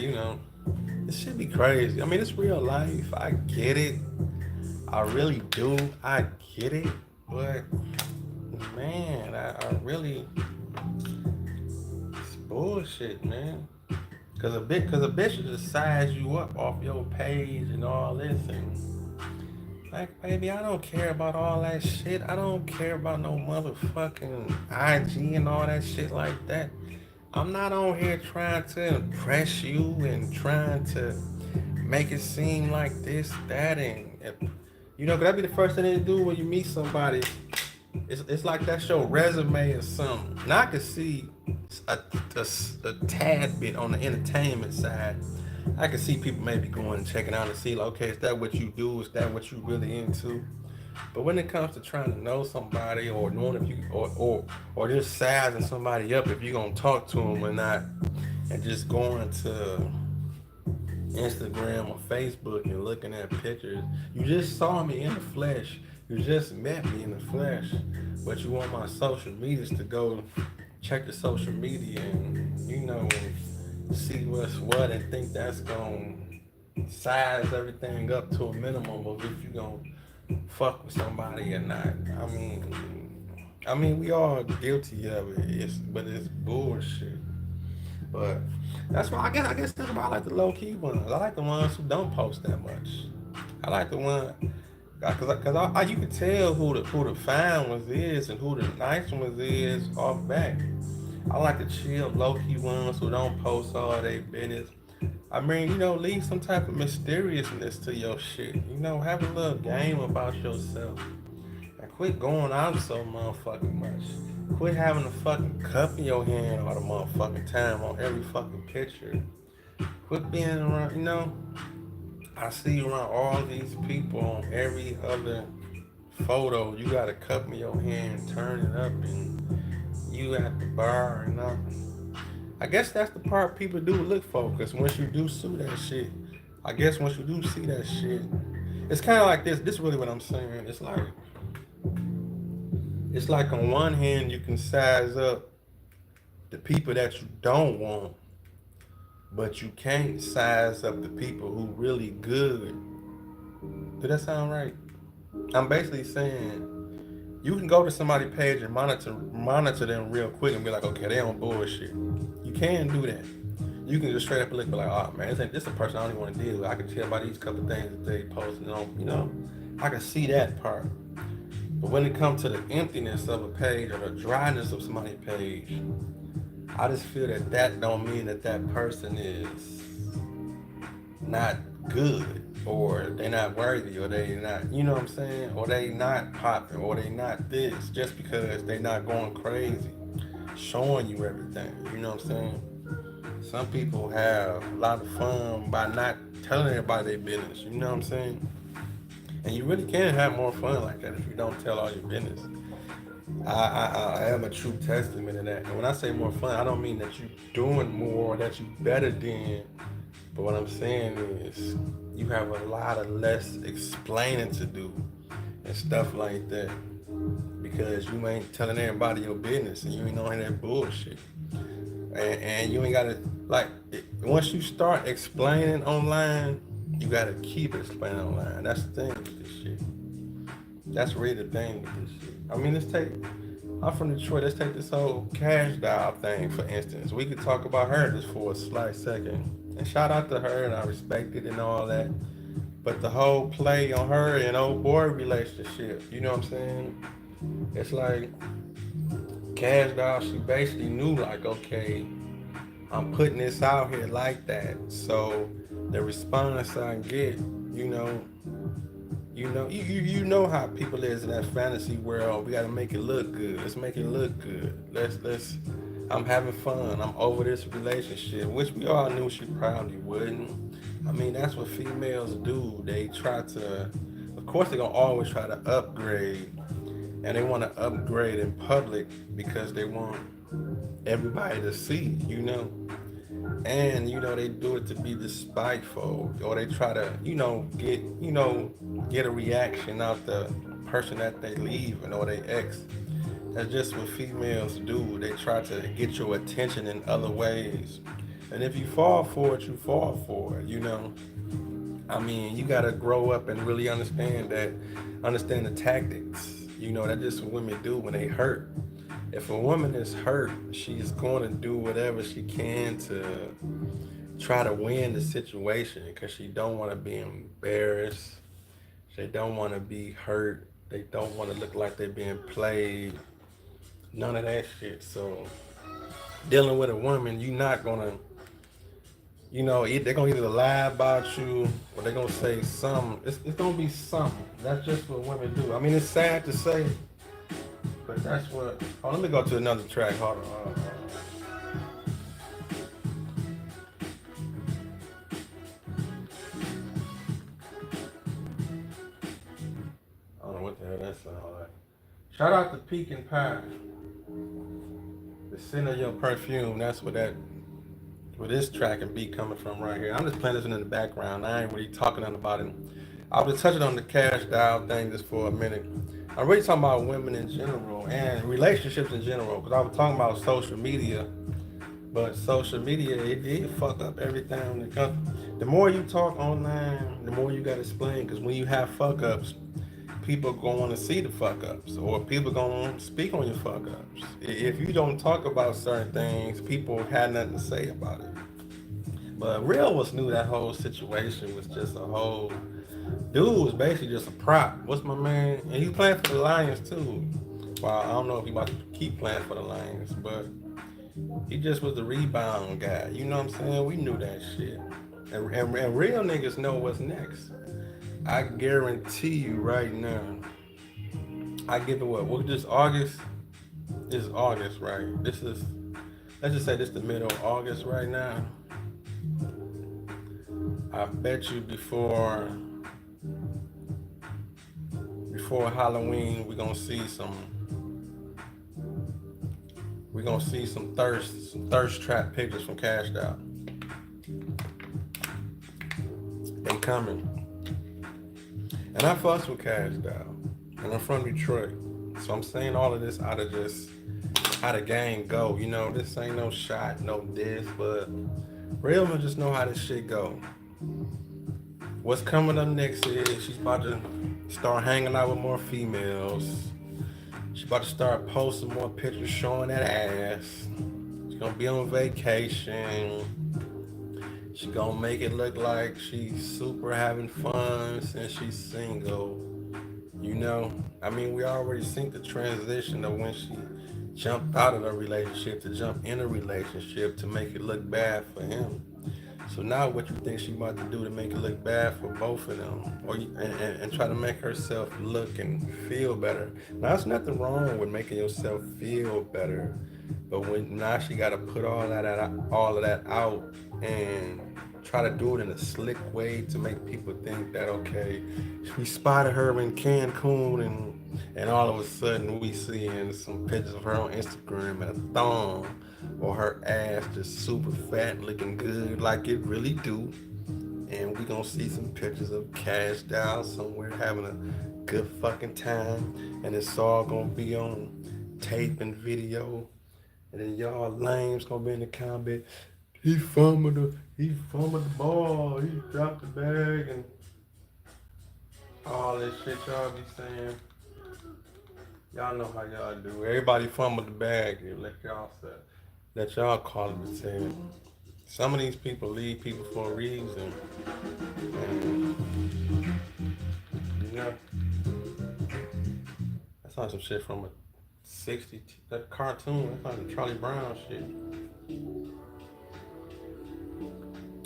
this should be crazy. I mean, it's real life. I get it. I really do. I get it. But, man, I really, it's bullshit, man. Cause a bitch will just size you up off your page and all this, and like, baby, I don't care about all that shit. I don't care about no motherfucking IG and all that shit like that. I'm not on here trying to impress you and trying to make it seem like this, that, and cause that'd be the first thing they do when you meet somebody. It's like that's your resume or something. Now I can see a tad bit on the entertainment side. I can see people maybe going and checking out and see, like, okay, is that what you do? Is that what you really into? But when it comes to trying to know somebody or knowing if you or just sizing somebody up if you're gonna talk to them or not, and just going to Instagram or Facebook and looking at pictures, you just saw me in the flesh. You just met me in the flesh, but you want my social medias to go check the social media and see what's what and think that's gonna size everything up to a minimum of if you gonna fuck with somebody or not. I mean, we all guilty of it. But it's bullshit. But that's why I guess that's why I like the low key ones. I like the ones who don't post that much. I like the one cause you can tell who the fine ones is and who the nice ones is off back. I like the chill, low key ones who don't post all their business. I mean, leave some type of mysteriousness to your shit. Have a little game about yourself. And quit going out so motherfucking much. Quit having a fucking cup in your hand all the motherfucking time on every fucking picture. Quit being around, I see you around all these people on every other photo. You got a cup in your hand, turn it up, and you at the bar and nothing. I guess that's the part people do look for, because once you do see that shit, It's kind of like this. This is really what I'm saying. It's like on one hand you can size up the people that you don't want, but you can't size up the people who really good. Did that sound right? I'm basically saying you can go to somebody's page and monitor them real quick and be like, okay, they on bullshit. You can do that. You can just straight up look and be like, oh man, this a person I don't even want to deal with. I can tell by these couple things that they posting on, I can see that part. But when it comes to the emptiness of a page or the dryness of somebody's page, I just feel that don't mean that person is not good, or they not worthy, or they not, you know what I'm saying, or they not popping, or they not this, just because they not going crazy, showing you everything. You know what I'm saying? Some people have a lot of fun by not telling everybody their business. You know what I'm saying? And you really can have more fun like that if you don't tell all your business. I am a true testament of that. And when I say more fun, I don't mean that you doing more, that you better than. But what I'm saying is you have a lot of less explaining to do and stuff like that, because you ain't telling everybody your business and you ain't on that bullshit. And you ain't gotta, like, once you start explaining online, you gotta keep explaining online. That's the thing with this shit. That's really the thing with this shit. I mean, I'm from Detroit. Let's take this whole cash doll thing, for instance. We could talk about her just for a slight second. And shout out to her, and I respect it and all that. But the whole play on her and old boy relationship, you know what I'm saying? It's like Cash Doll, she basically knew, like, okay, I'm putting this out here like that. So the response I get, you know how people is in that fantasy world. We gotta make it look good. Let's make it look good. Let's I'm having fun. I'm over this relationship, which we all knew she probably wouldn't. I mean, that's what females do. They try to, of course, they're gonna always try to upgrade, and they want to upgrade in public because they want everybody to see, and they do it to be despiteful, or they try to, get a reaction out the person that they leaving or they ex. That's just what females do. They try to get your attention in other ways. And if you fall for it, you fall for it. I mean, you gotta grow up and really understand the tactics. That's just what women do when they hurt. If a woman is hurt, she's going to do whatever she can to try to win the situation, because she don't want to be embarrassed. They don't want to be hurt. They don't want to look like they're being played. None of that shit. So dealing with a woman, you're not gonna, they're gonna either lie about you or they're gonna say something. It's gonna be something. That's just what women do. I mean, it's sad to say, but that's what. Oh, let me go to another track. Hold on. I don't know what the hell that sound like. Shout out to Pecan Pie. The scent of your perfume. That's where this track and beat coming from right here. I'm just playing this in the background. I ain't really talking about it. I was touching on the cash dial thing just for a minute. I'm really talking about women in general and relationships in general, because I was talking about social media. But social media, it did fuck up everything when it comes. The more you talk online, the more you got to explain, because when you have fuck ups, people going to see the fuck ups, or people going to speak on your fuck ups. If you don't talk about certain things, people had nothing to say about it. But Real was knew that whole situation was just a whole. Dude was basically just a prop. What's my man? And he's playing for the Lions too. Well, I don't know if he about to keep playing for the Lions, but he just was the rebound guy. You know what I'm saying? We knew that shit. And real niggas know what's next. I guarantee you right now. I give it what this August? This is August, right? Let's just say this the middle of August right now. I bet you before Halloween we're gonna see some thirst trap pictures from Cash Doll. They coming. And I fucks with Cash Doll. And I'm from Detroit. So I'm saying all of this out of just how the game go. You know, this ain't no shot, no diss, but real men just know how this shit go. What's coming up next is she's about to start hanging out with more females. She's about to start posting more pictures showing that ass. She's gonna be on vacation. She's gonna make it look like she's super having fun since she's single. You know, I mean, we already seen the transition of when she jumped out of a relationship to jump in a relationship to make it look bad for him. So now what you think she about to do to make it look bad for both of them? And try to make herself look and feel better. Now there's nothing wrong with making yourself feel better. But when now she gotta put all of that out and try to do it in a slick way to make people think that okay, we spotted her in Cancun and all of a sudden we seeing some pictures of her on Instagram and a thong or her ass just super fat looking good like it really do. And we gonna see some pictures of Cash Doll somewhere having a good fucking time. And it's all gonna be on tape and video. And then y'all lames gonna be in the comment. He fumbled the ball, he dropped the bag and all this shit y'all be saying. Y'all know how y'all do. Everybody fumbled the bag. Let y'all call it the same. Some of these people leave people for a reason. And, you know, that's not some shit from a 60, that cartoon. That's not the Charlie Brown shit.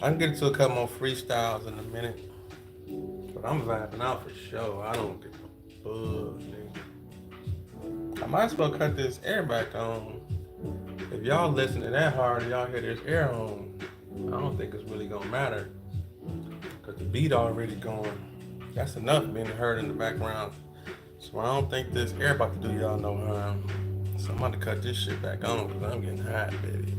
I can get into a couple more freestyles in a minute. But I'm vibing out for sure. I don't give a fuck, nigga. I might as well cut this air back on. If y'all listen to that hard and y'all hear this air on, I don't think it's really gonna matter. Cause the beat already going. That's enough being heard in the background. So I don't think this air about to do y'all no harm. So I'm about to cut this shit back on because I'm getting hot, baby.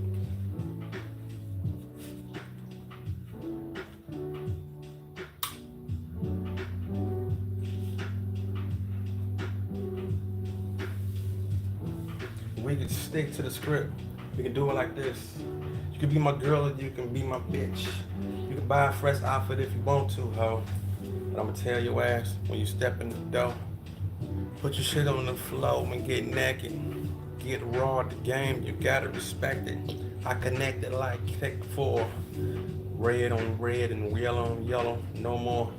We can stick to the script. We can do it like this. You can be my girl or you can be my bitch. You can buy a fresh outfit if you want to, ho. But I'ma tell your ass when you step in the door. Put your shit on the floor and get naked. Get raw at the game, you gotta respect it. I connect it like Tech 4. Red on red and yellow on yellow. No more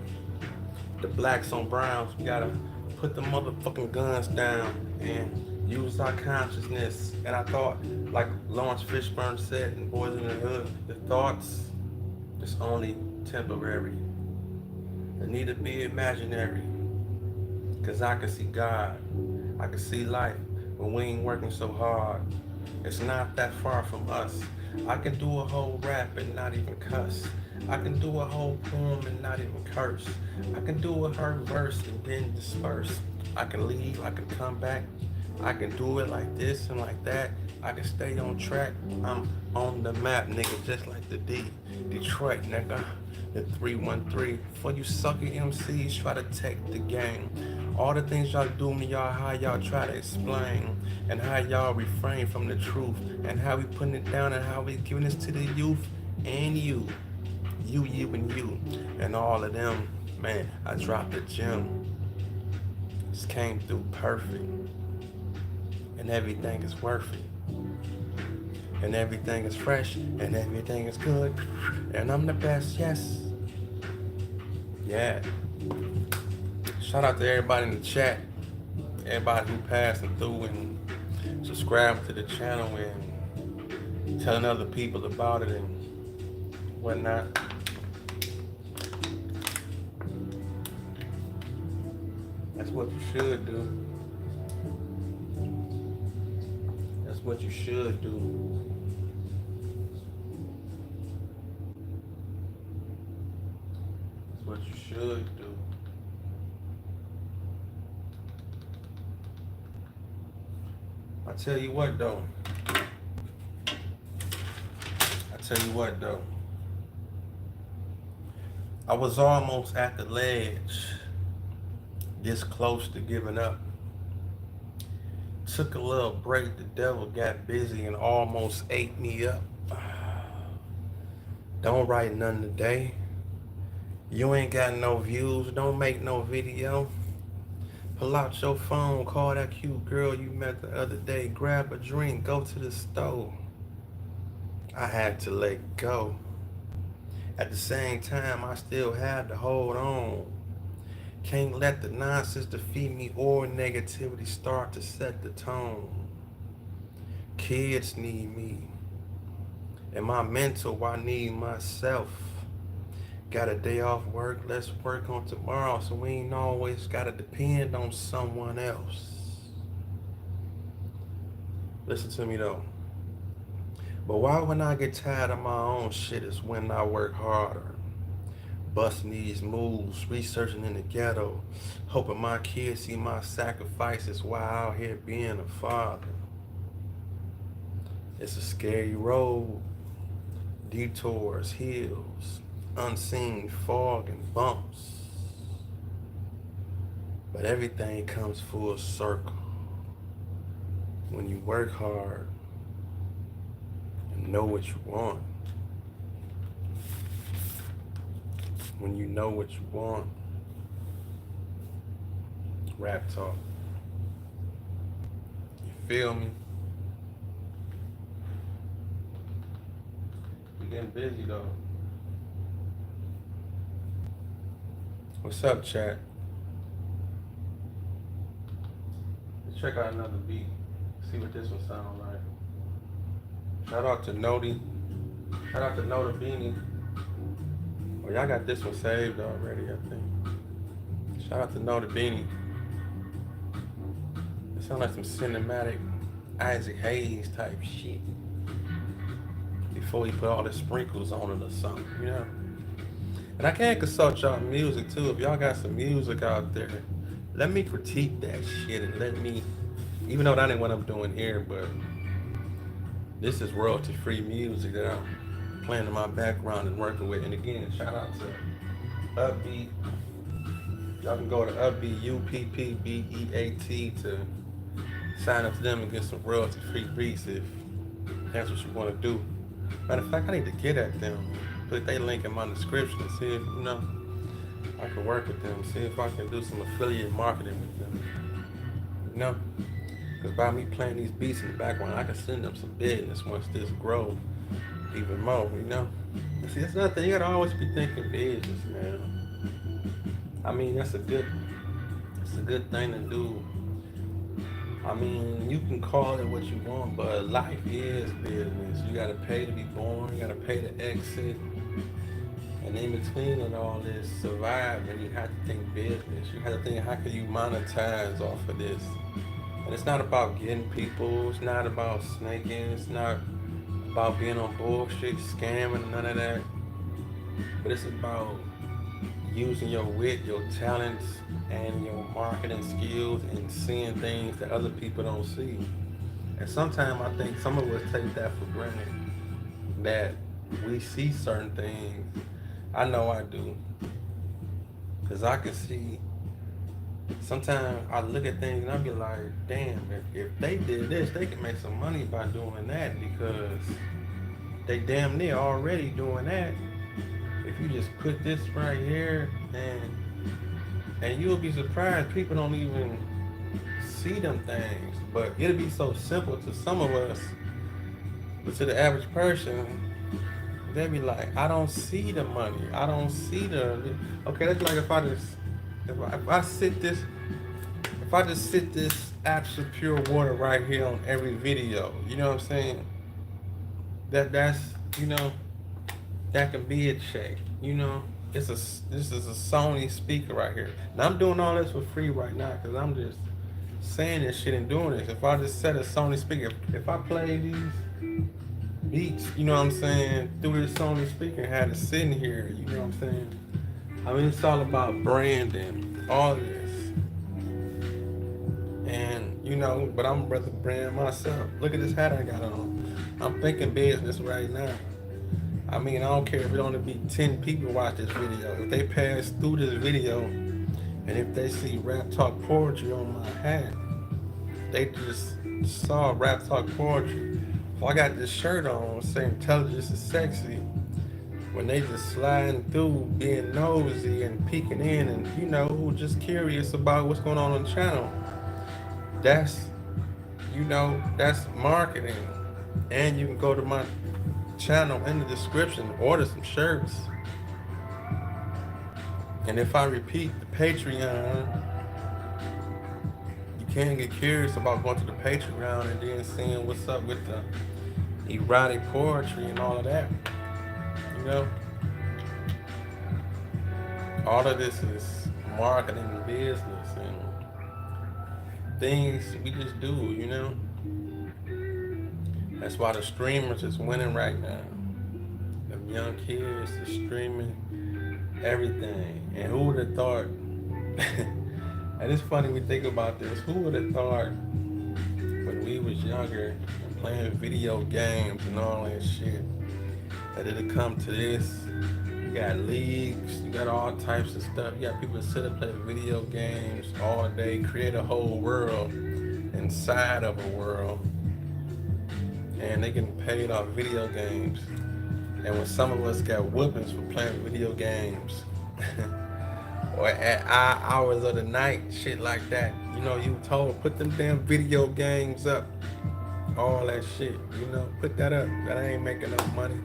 the blacks on browns. We gotta put the motherfucking guns down and use our consciousness. And I thought, like Lawrence Fishburne said in Boys in the Hood, the thoughts is only temporary. They need to be imaginary. Cause I can see God. I can see life when we ain't working so hard. It's not that far from us. I can do a whole rap and not even cuss. I can do a whole poem and not even curse. I can do a verse and then disperse. I can leave, I can come back. I can do it like this and like that. I can stay on track. I'm on the map, nigga, just like the D. Detroit, nigga. The 313. For you sucker MCs, try to take the game. All the things y'all do me, y'all, how y'all try to explain. And how y'all refrain from the truth. And how we putting it down and how we giving this to the youth and you. You, and you. And all of them, man, I dropped a gem. Just came through perfect. And everything is worth it. And everything is fresh. And everything is good. And I'm the best, yes. Yeah. Shout out to everybody in the chat. Everybody who passing through and subscribing to the channel and telling other people about it and whatnot. That's what you should do. That's what you should do. That's what you should do. I tell you what though. I was almost at the ledge. this close to giving up. Took a little break, the devil got busy and almost ate me up. Don't write none today. You ain't got no views, don't make no video. Pull out your phone, call that cute girl you met the other day, grab a drink, go to the store. I had to let go. At the same time, I still had to hold on. Can't let the nonsense defeat me or negativity start to set the tone. Kids need me. And my mental, I need myself. Got a day off work, let's work on tomorrow so we ain't always gotta depend on someone else. Listen to me though. But why when I get tired of my own shit is when I work harder. Busting these moves, researching in the ghetto, hoping my kids see my sacrifices while out here being a father. It's a scary road, detours, hills, unseen fog and bumps. But everything comes full circle when you work hard and know what you want. When you know what you want. Raptalk. You feel me? We getting busy though. What's up, chat? Let's check out another beat. See what this one sound like. Shout out to Nodi. Shout out to Nota Beanie. Oh, y'all got this one saved already, I think. Shout out to Nota Beanie. It sounds like some cinematic Isaac Hayes type shit. Before he put all the sprinkles on it or something, you know? And I can consult y'all music too. If y'all got some music out there, let me critique that shit and let me, even though that ain't what I'm doing here, but this is royalty free music that I'm playing in my background and working with. And again, shout out to Upbeat. Y'all can go to Upbeat, UPPBEAT, to sign up to them and get some royalty free beats if that's what you want to do. Matter of fact, I need to get at them. Put their link in my description and see if, you know, I can work with them. See if I can do some affiliate marketing with them. You know? Because by me playing these beats in the background, I can send them some business once this grows even more, you know? See, that's another thing. You gotta always be thinking business, man. I mean, it's a good thing to do. I mean, you can call it what you want, but life is business. You gotta pay to be born, you gotta pay to exit. And in between and all this surviving, you have to think business. You have to think, how can you monetize off of this? And it's not about getting people, it's not about snaking, it's not about being on bullshit, scamming, none of that. But it's about using your wit, your talents, and your marketing skills and seeing things that other people don't see. And sometimes I think some of us take that for granted, that we see certain things. I know I do. Because I can see, sometimes I look at things and I be like, damn, if they did this, they could make some money by doing that, because they damn near already doing that. If you just put this right here, and you'll be surprised, people don't even see them things. But it'll be so simple to some of us, but to the average person, they'll be like, I don't see the money. I don't see the, okay, that's like if I just sit this absolute pure water right here on every video, you know what I'm saying? That's, you know, that can be a check, you know? This is a Sony speaker right here. Now I'm doing all this for free right now because I'm just saying this shit and doing this. If I just set a Sony speaker, if I play these beats, you know what I'm saying, through this Sony speaker and had it sitting here, you know what I'm saying? I mean, it's all about branding, all this. And, you know, but I'm rather brand myself. Look at this hat I got on. I'm thinking business right now. I mean, I don't care if it only be 10 people watch this video. If they pass through this video And if they see Raptalk poetry on my hat, they just saw Raptalk poetry. If I got this shirt on saying intelligence is sexy, when they just sliding through, being nosy and peeking in, and just curious about what's going on the channel, that's that's marketing. And you can go to my channel in the description, order some shirts. And if I repeat the Patreon, you can get curious about going to the Patreon and then seeing what's up with the erotic poetry and all of that. All of this is marketing and business and things we just do. That's why the streamers is winning right now. The young kids is streaming everything. And who would have thought, and it's funny we think about this, who would have thought when we was younger and playing video games and all that shit, that it'd come to this. You got leagues, you got all types of stuff. You got people that sit and play video games all day, create a whole world inside of a world. And they getting paid off video games. And when some of us got whoopings for playing video games, or at hours of the night, shit like that, you told, put them damn video games up, all that shit, put that up, that I ain't making enough money,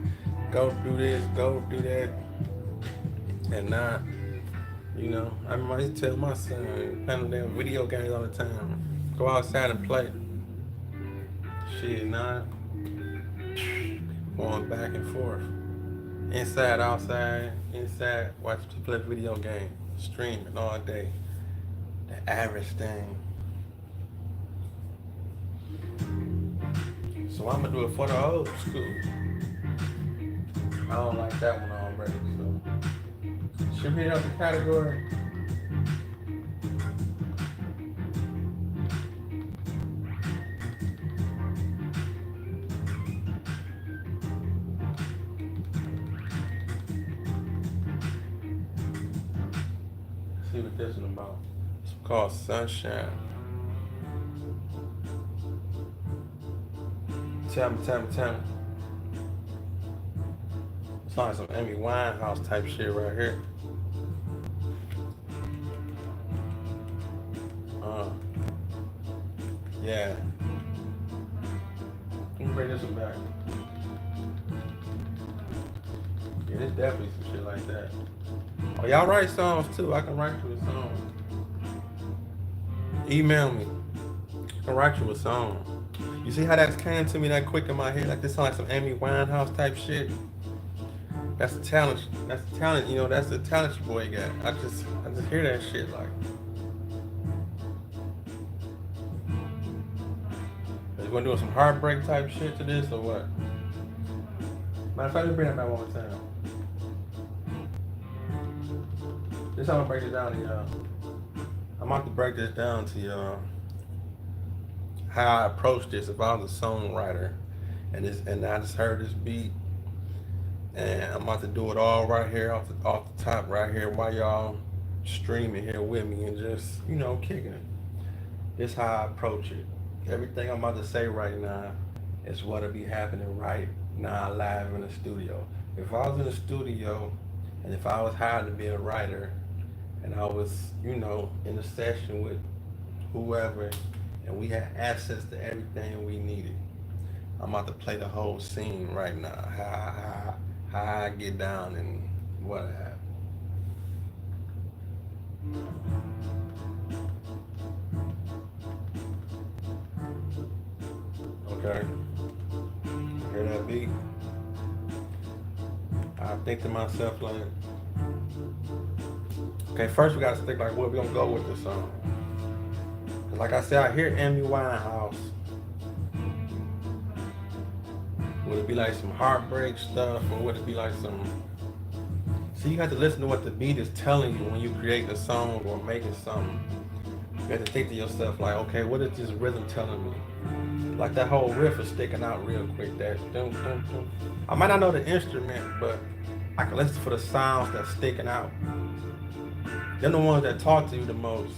go do this, go do that. And now, I might tell my son, playing damn video games all the time, go outside and play. Shit, nah. Going back and forth. Inside, outside, inside, watch you play video games, streaming all day. The average thing. So I'm gonna do it for the old school. I don't like that one already, so. Should we hit up the category? See what this is about. It's called Sunshine. Tell me. It's like some Amy Winehouse type shit right here. Yeah. Let me bring this one back. Yeah, there's definitely some shit like that. Oh, y'all write songs too. I can write you a song. Email me. I can write you a song. You see how that came to me that quick in my head? Like this sounds like some Amy Winehouse type shit. That's the talent. That's the talent. That's the talent your boy got. I just hear that shit like. You gonna do some heartbreak type shit to this or what? Matter of fact, let's bring that back one more time. This is how I'm gonna break it down to y'all. I'm about to break this down to y'all. How I approach this if I was a songwriter and I just heard this beat and I'm about to do it all right here off the top right here while y'all streaming here with me and just kicking it. This is how I approach it. Everything I'm about to say right now is what'll be happening right now live in the studio. If I was in the studio and if I was hired to be a writer and I was, in a session with whoever and we had access to everything we needed, I'm about to play the whole scene right now. How I get down and what happened. Okay. Hear that beat? I think to myself like, okay, first we gotta stick like where we gonna go with this song. Cause like I said, I hear Amy Winehouse. Would it be like some heartbreak stuff or would it be like some... So you have to listen to what the beat is telling you when you create a song or making something. You have to think to yourself like, okay, what is this rhythm telling me? Like that whole riff is sticking out real quick. That dum, dum, dum. I might not know the instrument, but I can listen for the sounds that's sticking out. They're the ones that talk to you the most.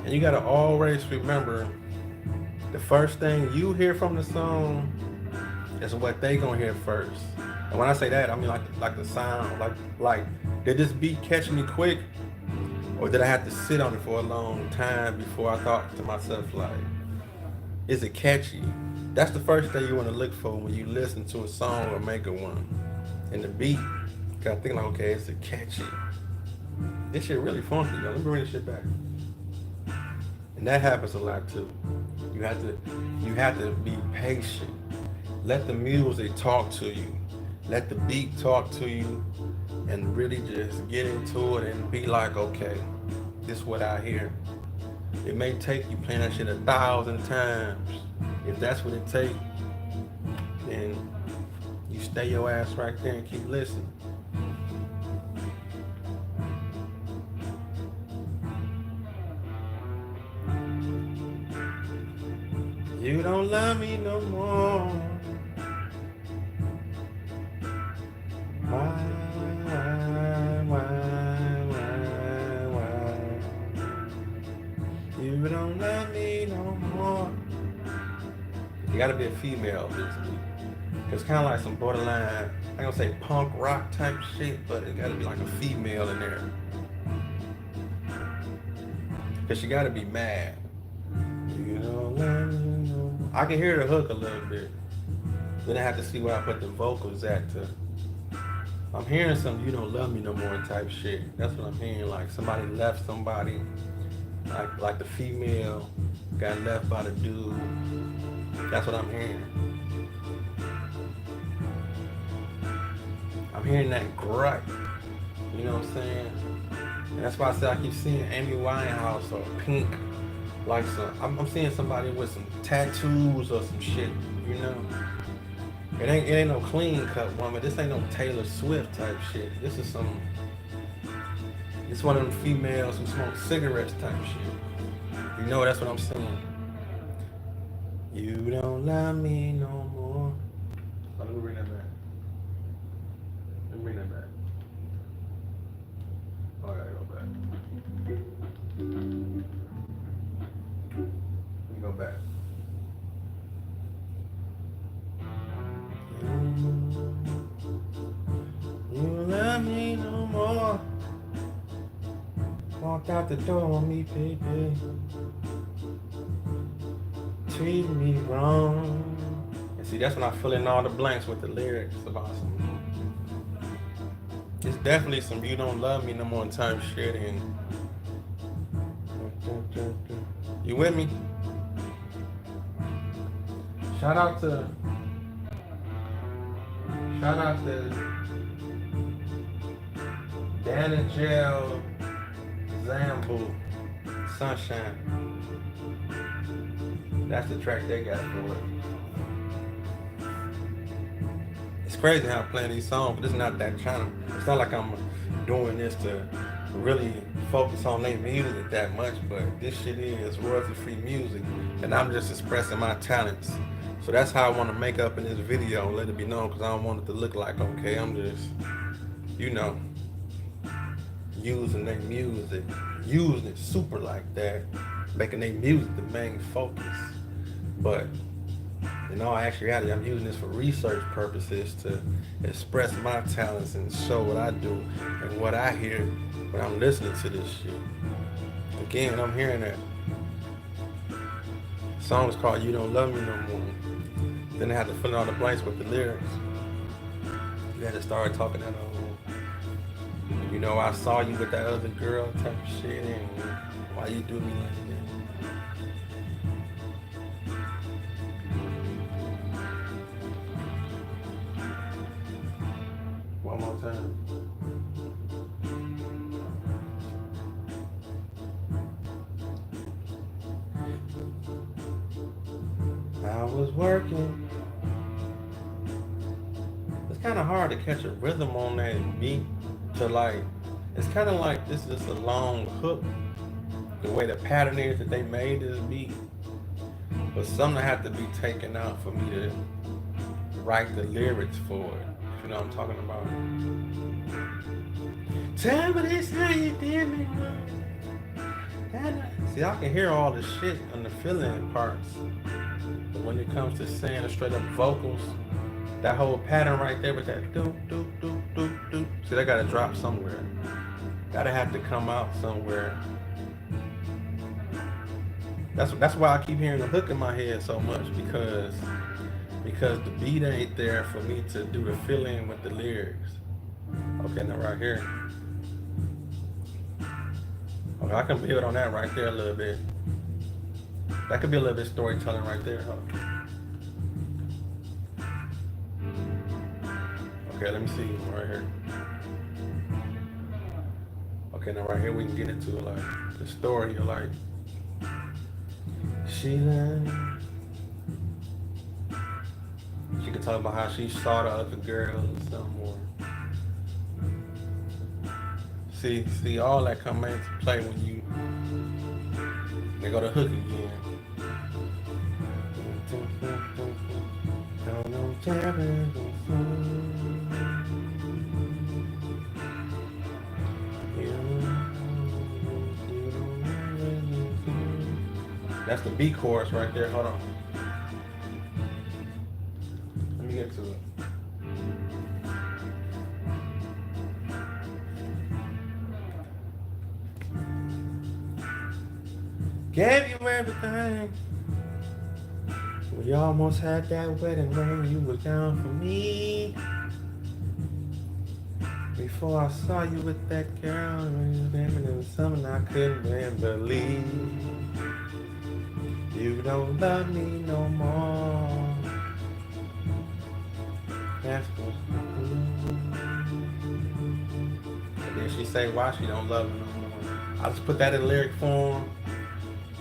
And you gotta always remember the first thing you hear from the song is what they gonna hear first. And when I say that, I mean like the sound, like did this beat catch me quick, or did I have to sit on it for a long time before I thought to myself like, is it catchy? That's the first thing you want to look for when you listen to a song or make a one. And the beat, you gotta think like, okay, is it catchy? This shit really funky, yo. Let me bring this shit back. And that happens a lot too. You have to be patient. Let the music talk to you. Let the beat talk to you, and really just get into it and be like, okay, this is what I hear. It may take you playing that shit 1,000 times. If that's what it takes, then you stay your ass right there and keep listening. You don't love me no more. Why? You don't love me no more. You gotta be a female, basically. It's kind of like some borderline, I ain't gonna say punk rock type shit, but it gotta be like a female in there. Cause she gotta be mad. You don't love me no more. I can hear the hook a little bit. Then I have to see where I put the vocals at to. I'm hearing some "you don't love me no more" type shit. That's what I'm hearing. Like somebody left somebody. Like the female got left by the dude. That's what I'm hearing. I'm hearing that grunt. You know what I'm saying? And that's why I said I keep seeing Amy Winehouse or Pink. Like I'm seeing somebody with some tattoos or some shit. You know? It ain't no clean cut woman. This ain't no Taylor Swift type shit. This is it's one of them females who smoke cigarettes type shit. You know, that's what I'm saying. You don't love me no more. Oh, let me bring that back. Let me bring that back. Oh, I gotta go back. Let me go back. You love me no more. Walked out the door on me, baby. Treat me wrong. And see, that's when I fill in all the blanks with the lyrics about some. It's definitely some "you don't love me no more" type shit. And you with me? Shout out to Dan and Jail Zambu Sunshine. That's the track they got for it. It's crazy how I'm playing these songs, but it's not that channel. It's not like I'm doing this to really focus on their music that much, but this shit is royalty-free music, and I'm just expressing my talents. So that's how I want to make up in this video, let it be known, because I don't want it to look like, okay, I'm just, you know, using their music, using it super like that, making their music the main focus. But in all actuality, I'm using this for research purposes to express my talents and show what I do and what I hear when I'm listening to this shit. Again, I'm hearing that. The song is called "You Don't Love Me No More." Then I had to fill in all the blanks with the lyrics. You had to start talking that over. You know, I saw you with that other girl type of shit, and why you do me like that? One more time. I was working. It's kind of hard to catch a rhythm on that beat. To like, it's kind of like this is a long hook. The way the pattern is that they made this beat, but something had to be taken out for me to write the lyrics for it. You know what I'm talking about? Tell me this how you did me. See, I can hear all the shit on the feeling parts. But when it comes to saying the straight up vocals, that whole pattern right there with that do do do do do. See, that gotta drop somewhere. Gotta have to come out somewhere. That's why I keep hearing the hook in my head so much, because the beat ain't there for me to do the feeling with the lyrics. Okay, now right here. Okay, I can build on that right there a little bit. That could be a little bit storytelling right there. Okay, let me see right here. Okay, now right here we can get into like the story of like she can talk about how she saw the other girls and some more. See, all that come into play when they go to hook again. That's the B chorus right there. Hold on. Let me get to it. Gave you everything. We almost had that wedding ring. You were down for me. Before I saw you with that girl, it was something I couldn't believe. You don't love me no more. That's what. And then she say why she don't love me no more. I just put that in lyric form.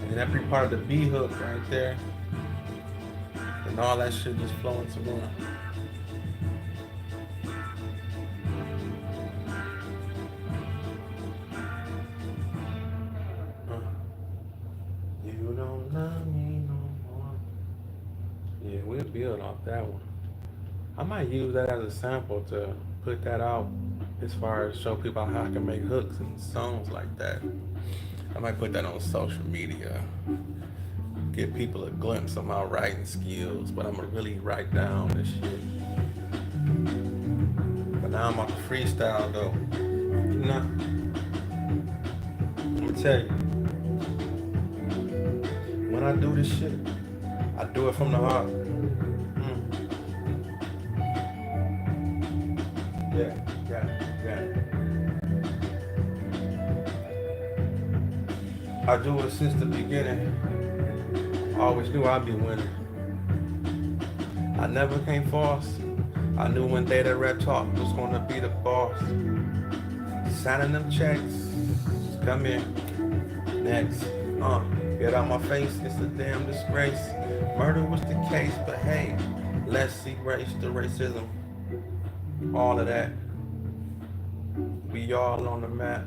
And then every part of the B hook right there. And all that shit just flowing to one. You don't love me no more. Yeah, we'll build off that one. I might use that as a sample to put that out as far as show people how I can make hooks and songs like that. I might put that on social media. Give people a glimpse of my writing skills, but I'm gonna really write down this shit. But now I'm off the freestyle though. You know? I'm gonna tell you. When I do this shit, I do it from the heart. Yeah, got it. I do it since the beginning. I always knew I'd be winning. I never came false. I knew one day that Raptalk was gonna be the boss. Signing them checks. Come in. Next. Get out my face. It's a damn disgrace. Murder was the case, but hey, let's erase the racism. All of that. We all on the map.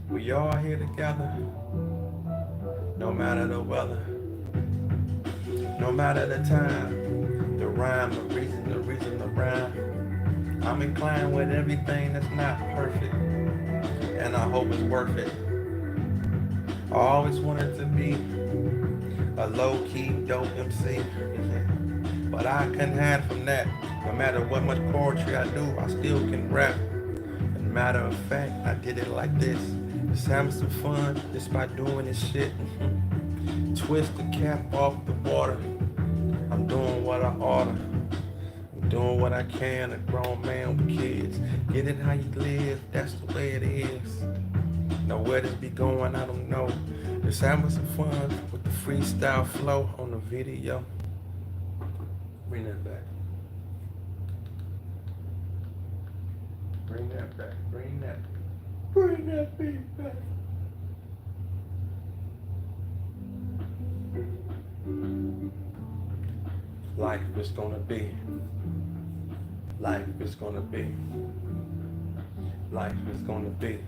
We all here together. No matter the weather. No matter the time. The rhyme, the reason, the rhyme. I'm inclined with everything that's not perfect. And I hope it's worth it. I always wanted to be a low-key dope MC. But I couldn't hide from that. No matter what much poetry I do, I still can rap. As a matter of fact, I did it like this. Just having some fun, just by doing this shit. Twist the cap off the water. I'm doing what I oughta. I'm doing what I can, a grown man with kids. Get it how you live, that's the way it is. Now where this be going, I don't know. Just having some fun with the freestyle flow on the video. Bring that back. Bring that back. Bring that beat back. Life is gonna be. Life is gonna be. Life is gonna be.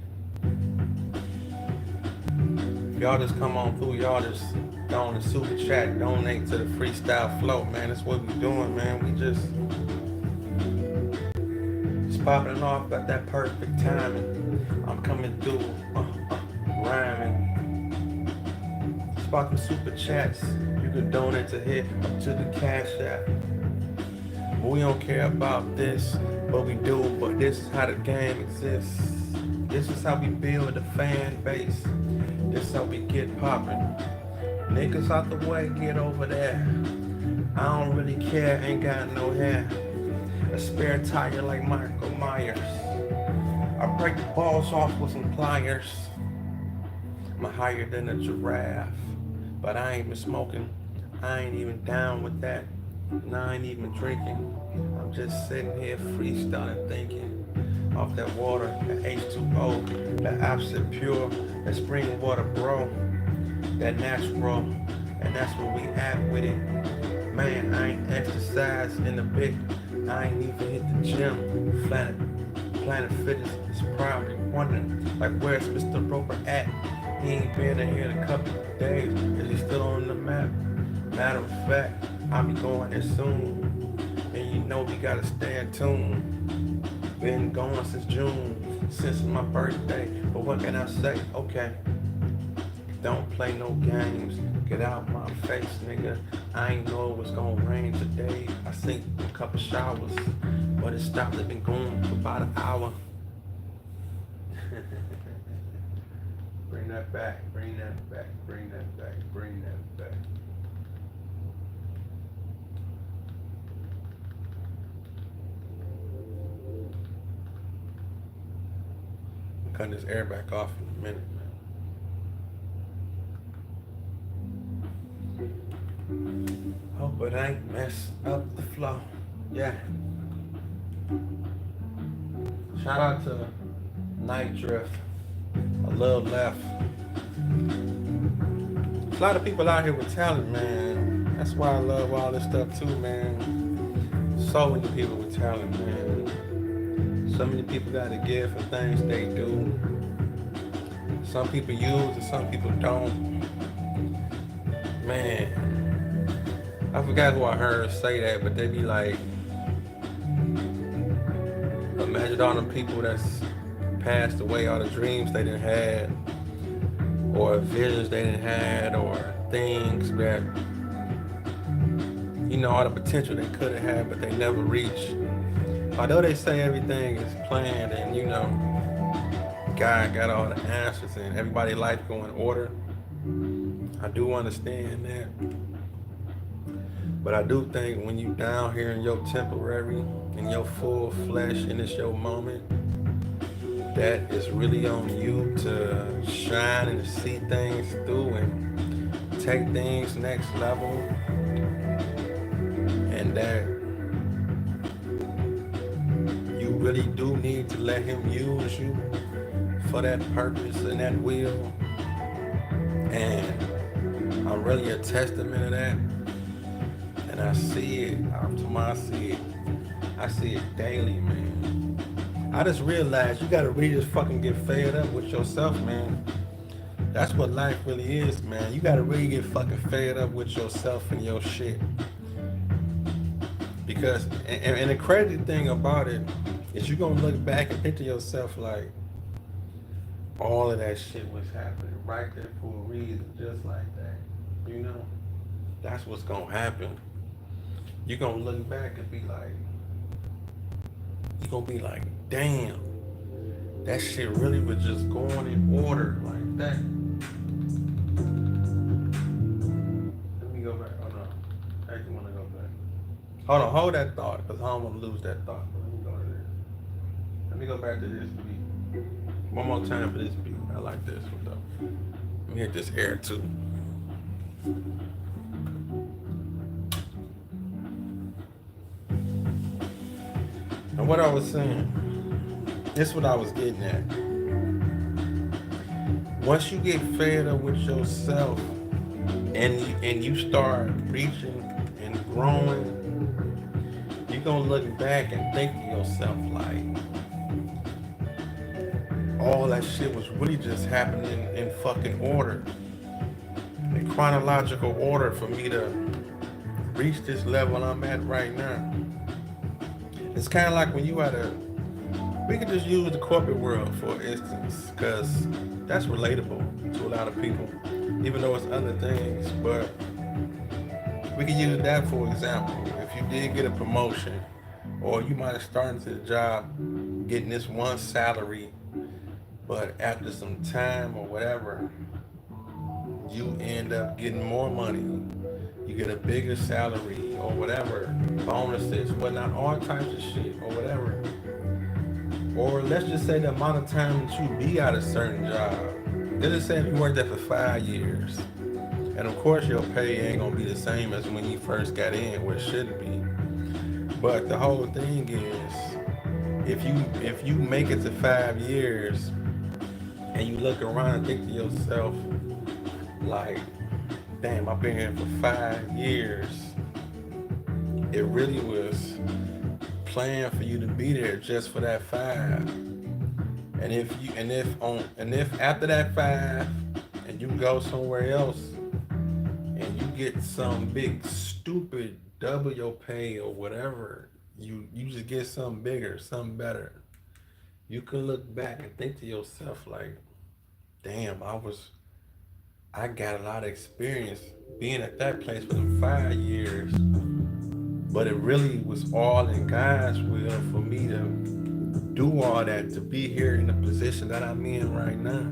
If y'all just come on through, y'all just go on the super chat, donate to the freestyle flow, man. That's what we doing, man. We just popping off at that perfect timing. I'm coming through, rhyming. Sparking super chats. You can donate to hit up to the CashApp. We don't care about this, but we do. But this is how the game exists. This is how we build a fan base. This is how we get popping. Niggas out the way, get over there. I don't really care, ain't got no hair. A spare tire like Michael Myers. I break the balls off with some pliers. I'm higher than a giraffe, but I ain't been smoking. I ain't even down with that. And I ain't even drinking. I'm just sitting here freestyling, thinking. Off that water, that H2O, that opposite pure, that spring water, bro. That natural, and that's where we at with it. Man, I ain't exercised in a bit. I ain't even hit the gym. Planet Fitness is probably wondering, like, where's Mr. Roper at? He ain't been in here in a couple of days. Is he still on the map? Matter of fact, I'll be going there soon. And you know we gotta stay in tune. Been going since June, since my birthday. But what can I say? Okay. Don't play no games. Get out my face, nigga. I ain't know it was gonna rain today. I seen a couple showers, but it stopped. It been going for about an hour. Bring that back, bring that back, bring that back, bring that back. I'm cutting this air back off in a minute, man. Hope it ain't mess up the flow. Yeah. Shout out to Night Drift. A little left. There's a lot of people out here with talent, man. That's why I love all this stuff too, man. So many people with talent, man. So many people got a gift for things they do. Some people use and some people don't. Man. I forgot who I heard say that, but they be like, imagine all them people that's passed away, all the dreams they done had, or visions they done had, or things that, you know, all the potential they could have had, but they never reached. Although they say everything is planned and, you know, God got all the answers and everybody's life go in order, I do understand that. But I do think when you down here in your temporary, in your full flesh, and it's your moment, that is really on you to shine and see things through and take things next level. And that you really do need to let him use you for that purpose and that will. And I'm really a testament of that. And I see it. I see it daily, man. I just realized you gotta really just fucking get fed up with yourself, man. That's what life really is, man. You gotta really get fucking fed up with yourself and your shit. Because, and the crazy thing about it is you gonna look back and think to yourself like, all of that shit was happening right there for a reason, just like that. You know? That's what's gonna happen. You're gonna look back and be like, you're gonna be like, damn, that shit really was just going in order like that. Let me go back. Oh no, I actually wanna go back. Hold on, hold that thought, because I don't wanna lose that thought. Let me go to this. Let me go back to this beat. One more time for this beat. I like this one though. Let me hit this air too. And what I was saying, this is what I was getting at. Once you get fed up with yourself and you start reaching and growing, you're gonna look back and think to yourself like, all that shit was really just happening in fucking order, in chronological order for me to reach this level I'm at right now. It's kind of like when you at We could just use the corporate world for instance, because that's relatable to a lot of people, even though it's other things. But we can use that for example. If you did get a promotion, or you might have started to the job getting this one salary, but after some time or whatever, you end up getting more money. You get a bigger salary or whatever, bonuses, whatnot, all types of shit or whatever. Or let's just say the amount of time that you be at a certain job. Let's just say if you worked there for 5 years. And of course your pay ain't gonna be the same as when you first got in, where it should be. But the whole thing is if you make it to 5 years and you look around and think to yourself, like, damn, I've been here for 5 years. It really was planned for you to be there just for that five. And if after that five and you go somewhere else and you get some big stupid double your pay or whatever, you just get something bigger, something better. You can look back and think to yourself like, damn, I got a lot of experience being at that place for them 5 years, but it really was all in God's will for me to do all that, to be here in the position that I'm in right now.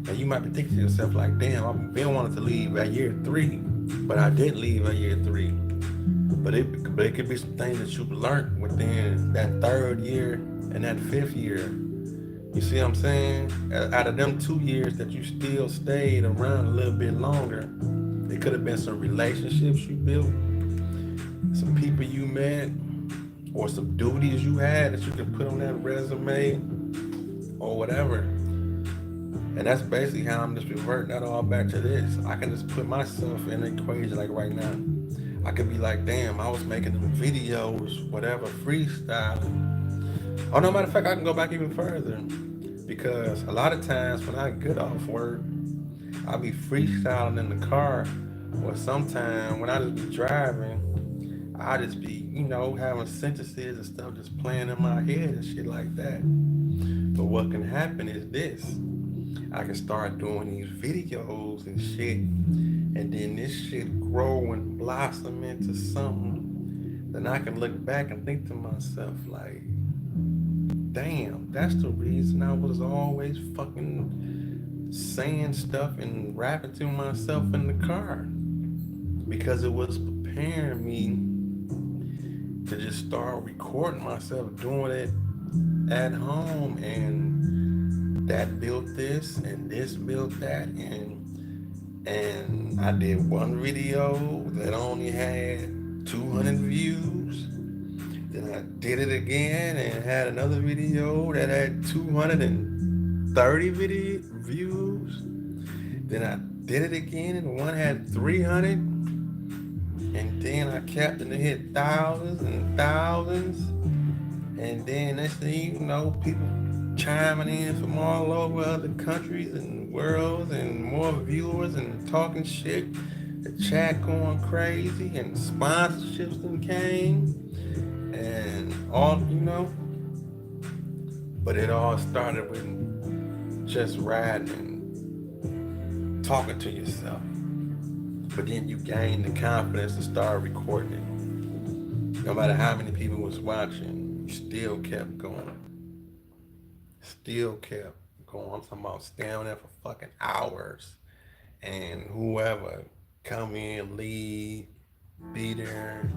And you might be thinking to yourself like, damn, I've been wanting to leave at year 3, but I didn't leave at year 3. But it could be some things that you've learned within that 3rd year and that 5th year. You see what I'm saying? Out of them 2 years that you still stayed around a little bit longer, it could have been some relationships you built, some people you met, or some duties you had that you could put on that resume or whatever. And that's basically how I'm just reverting that all back to this. I can just put myself in the equation like right now. I could be like, damn, I was making them videos, whatever, freestyling. Oh, no, matter of fact, I can go back even further. Because a lot of times when I get off work, I'll be freestyling in the car. Or sometime when I just be driving, I just be, having sentences and stuff just playing in my head and shit like that. But what can happen is this. I can start doing these videos and shit. And then this shit grow and blossom into something. Then I can look back and think to myself like, damn, that's the reason I was always fucking saying stuff and rapping to myself in the car. Because it was preparing me to just start recording myself doing it at home. And that built this and this built that. And I did one video that only had 200 views. Then I did it again and had another video that had 230 views. Then I did it again and one had 300. And then I kept it and hit thousands and thousands. And then next thing you know, people chiming in from all over other countries and worlds and more viewers and talking shit. The chat going crazy and sponsorships then came. And all, but it all started with just riding and talking to yourself. But then you gain the confidence to start recording it. No matter how many people was watching, you still kept going. Still kept going. I'm talking about staying there for fucking hours. And whoever come in, leave, be there,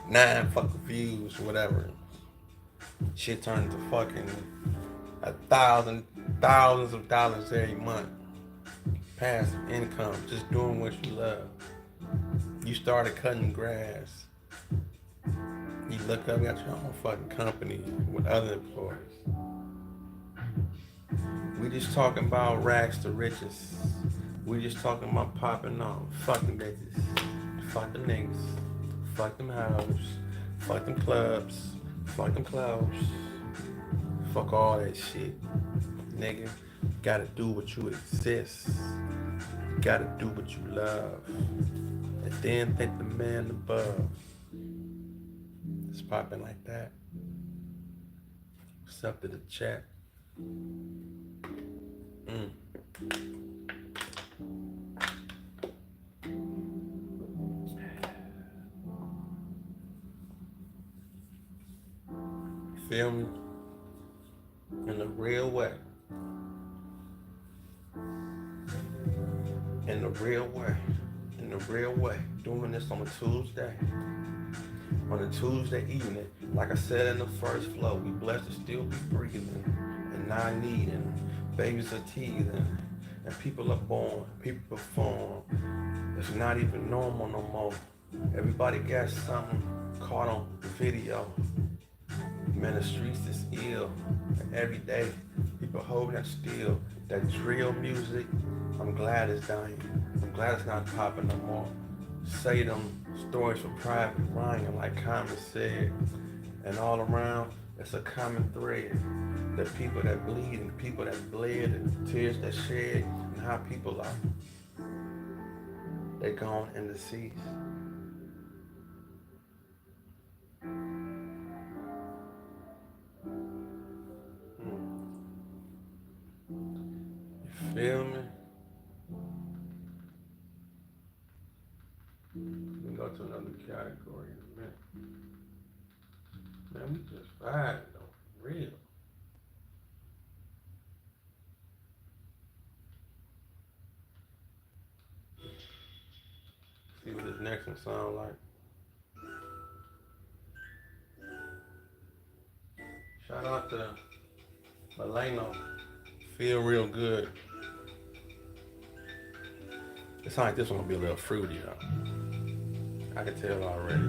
9 fucking views, whatever. Shit turned to fucking thousands of dollars every month. Passive income, just doing what you love. You started cutting grass. You look up, you got your own fucking company with other employees. We just talking about rags to riches. We just talking about popping on. Fuck them bitches. Fuck them niggas. Fuck them houses. Fuck them clubs. Fuck them clothes. Fuck all that shit. Nigga, you gotta do what you exist. You gotta do what you love. And then thank the man above. It's popping like that. What's accepted the chat. Feel me? In a real way. In the real way. In the real way. Doing this on a Tuesday. On a Tuesday evening. Like I said in the first flow, we blessed to still be breathing and not needing. Babies are teething. And people are born. People perform. It's not even normal no more. Everybody got something caught on video. Man, the streets is ill. And every day, people holding that still. That drill music, I'm glad it's dying. I'm glad it's not popping no more. Say them stories for private Ryan, like Common said. And all around, it's a common thread. The people that bleed and people that bled and tears that shed and how people are. They gone in the seas. You feel me? We can go to another category in a minute. Man, we just vibing though, for real. See what this next one sound like. Shout out to Maleno. Feel real good. It sounds like this one gonna be a little fruity though. I can tell already.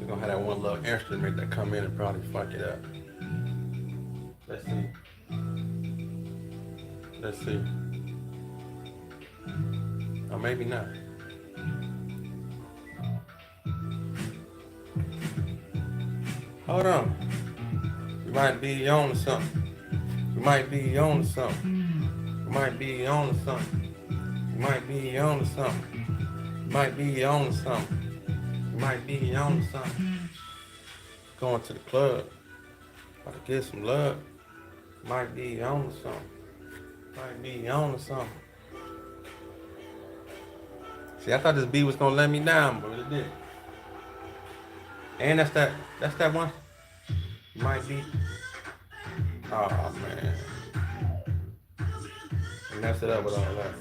We're gonna have that one little instrument that come in and probably fuck it up. Let's see. Let's see. Or maybe not. Hold on. You might be on to something. You might be on to something. You might be on to something. You might be on to something. You might be on to something. You might be on to something. Going to the club. About to get some love. Might be on to something. Might be on to something. See, I thought this beat was gonna let me down, but it didn't. And that's that one. Might be. Oh man. I messed it up with all that.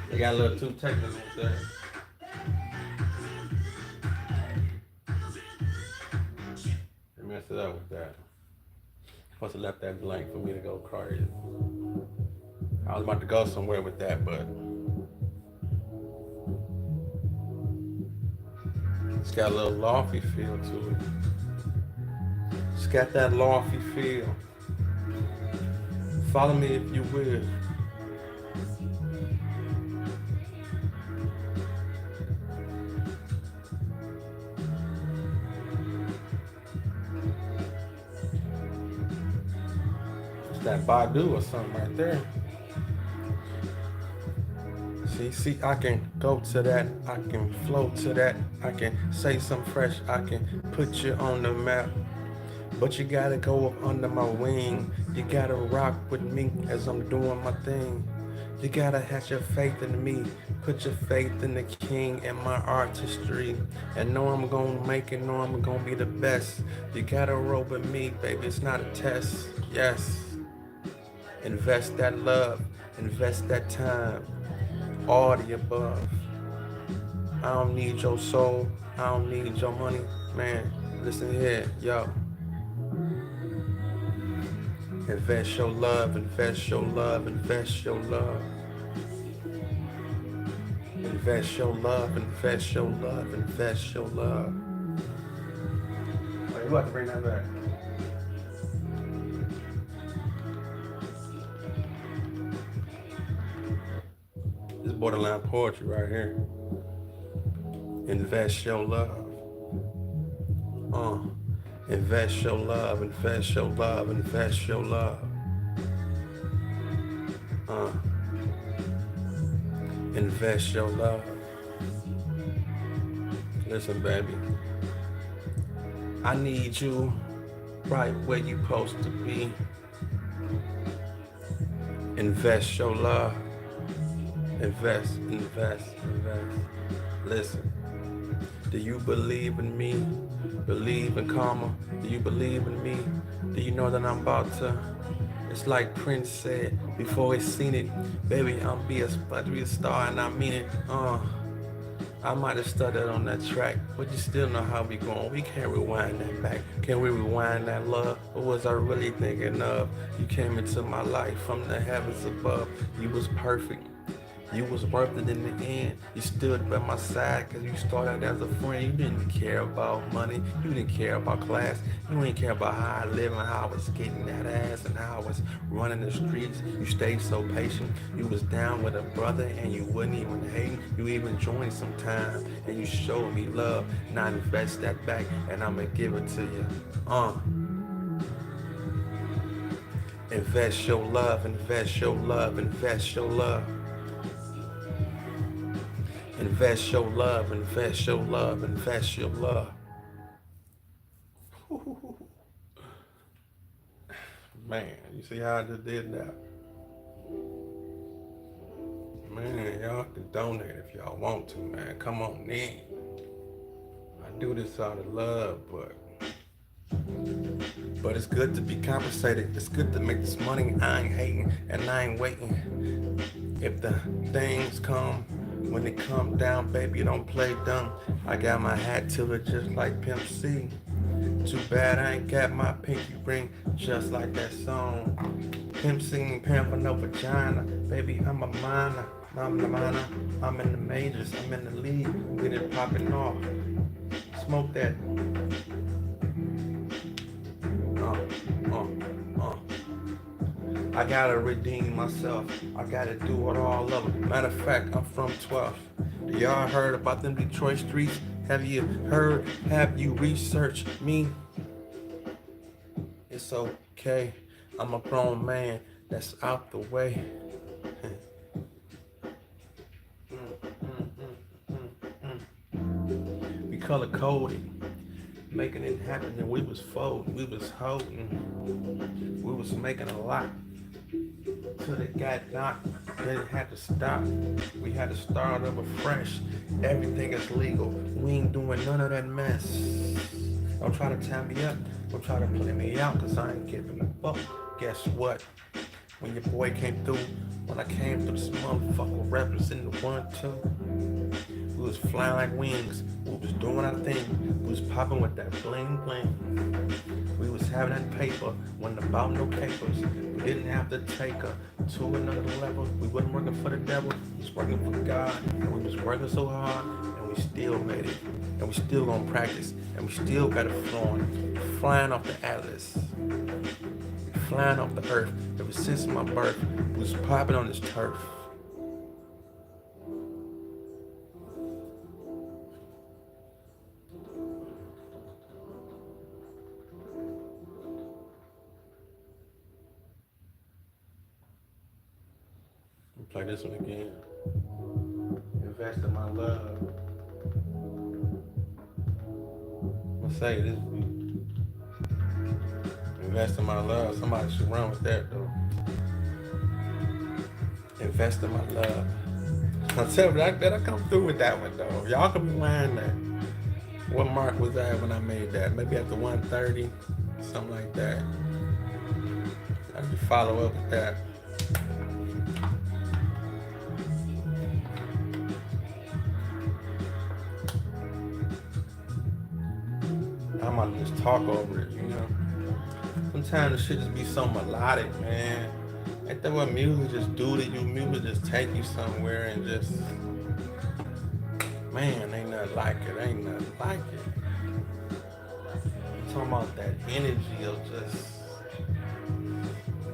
They got a little too technical with that. They messed it up with that. Supposed to left that blank for me to go crazy. I was about to go somewhere with that, but it's got a little lofty feel to it. It's got that lofty feel. Follow me if you will. It's that Badu or something right there. See, I can go to that, I can flow to that, I can say something fresh, I can put you on the map. But you gotta go up under my wing. You gotta rock with me as I'm doing my thing. You gotta have your faith in me. Put your faith in the king and my artistry. And know I'm gonna make it, know I'm gonna be the best. You gotta roll with me, baby, it's not a test. Yes. Invest that love, invest that time. All the above. I don't need your soul, I don't need your money. Man, listen here, yo. Invest your love, invest your love, invest your love. Invest your love, invest your love, invest your love. Oh, you have to bring that back. This borderline poetry right here. Invest your love. Invest your love, invest your love, invest your love. Invest your love. Listen, baby. I need you right where you supposed to be. Invest your love. Invest, invest, invest. Listen, do you believe in me? Believe in karma? Do you believe in me? Do you know that I'm about to? It's like Prince said before he seen it, baby, I'm be a star and I mean it. I might have stuttered on that track, but you still know how we going. We can't rewind that back. Can we rewind that love? What was I really thinking of? You came into my life from the heavens above. You was perfect. You was worth it in the end. You stood by my side because you started as a friend. You didn't care about money. You didn't care about class. You didn't care about how I live and how I was getting that ass and how I was running the streets. You stayed so patient. You was down with a brother and you wouldn't even hate. You even joined sometime and you showed me love. Now invest that back and I'ma give it to you. Invest your love, invest your love, invest your love. Invest your love, invest your love, invest your love. Man, you see how I just did that? Man, y'all can donate if y'all want to, man. Come on in. I do this out of love, but it's good to be compensated. It's good to make this money. I ain't hating and I ain't waiting. If the things come, when it come down, baby, don't play dumb. I got my hat tilted just like Pimp C. Too bad I ain't got my pinky ring just like that song. Pimp singing, pimp for no vagina. Baby, I'm a minor. I'm the minor. I'm in the majors. I'm in the league. I'm getting popping off. Smoke that. I gotta redeem myself. I gotta do it all over. Matter of fact, I'm from 12th. Y'all heard about them Detroit streets? Have you heard? Have you researched me? It's okay. I'm a grown man that's out the way. We color coded, making it happen, and we was folding, we was holding, we was making a lot. Till it got knocked, then it had to stop. We had to start over fresh. Everything is legal. We ain't doing none of that mess. Don't try to tie me up. Don't try to play me out, cause I ain't giving a fuck. Guess what? When your boy came through, when I came through, this motherfucker representing the 1-2. We was flying like wings. We was doing our thing. We was popping with that bling bling. We was having that paper, wasn't about no papers. We didn't have to take her to another level. We wasn't working for the devil. We was working for God. And we was working so hard, and we still made it. And we still gonna practice. And we still got it flowing. Flying off the atlas. Flying off the earth. Ever since my birth, we was popping on this turf. Play this one again. Invest in my love. I'm gonna say this week. Invest in my love. Somebody should run with that though. Invest in my love. I tell you, I better come through with that one though. Y'all can rewind that. What mark was that when I made that? Maybe at the 130, something like that. I can follow up with that. I might just talk over it, you know. Sometimes the shit just be so melodic, man. Ain't that what music just do to you? Music just take you somewhere and just, man, ain't nothing like it. Ain't nothing like it. I'm talking about that energy of just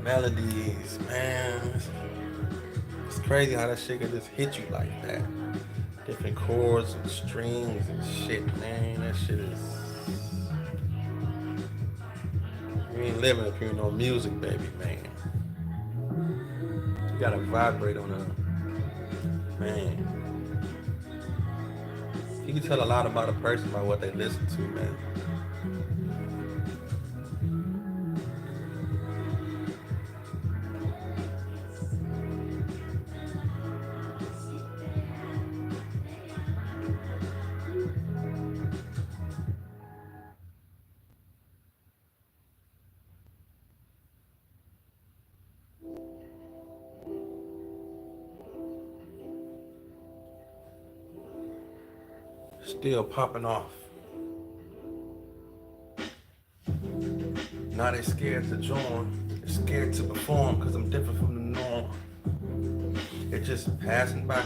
melodies, man. It's crazy how that shit can just hit you like that. Different chords and strings and shit, man. That shit is. You ain't living if you ain't no music, baby, man. You gotta vibrate on a man. You can tell a lot about a person by what they listen to, man. Still popping off. Now they scared to join. They're scared to perform because I'm different from the norm. They're just passing by.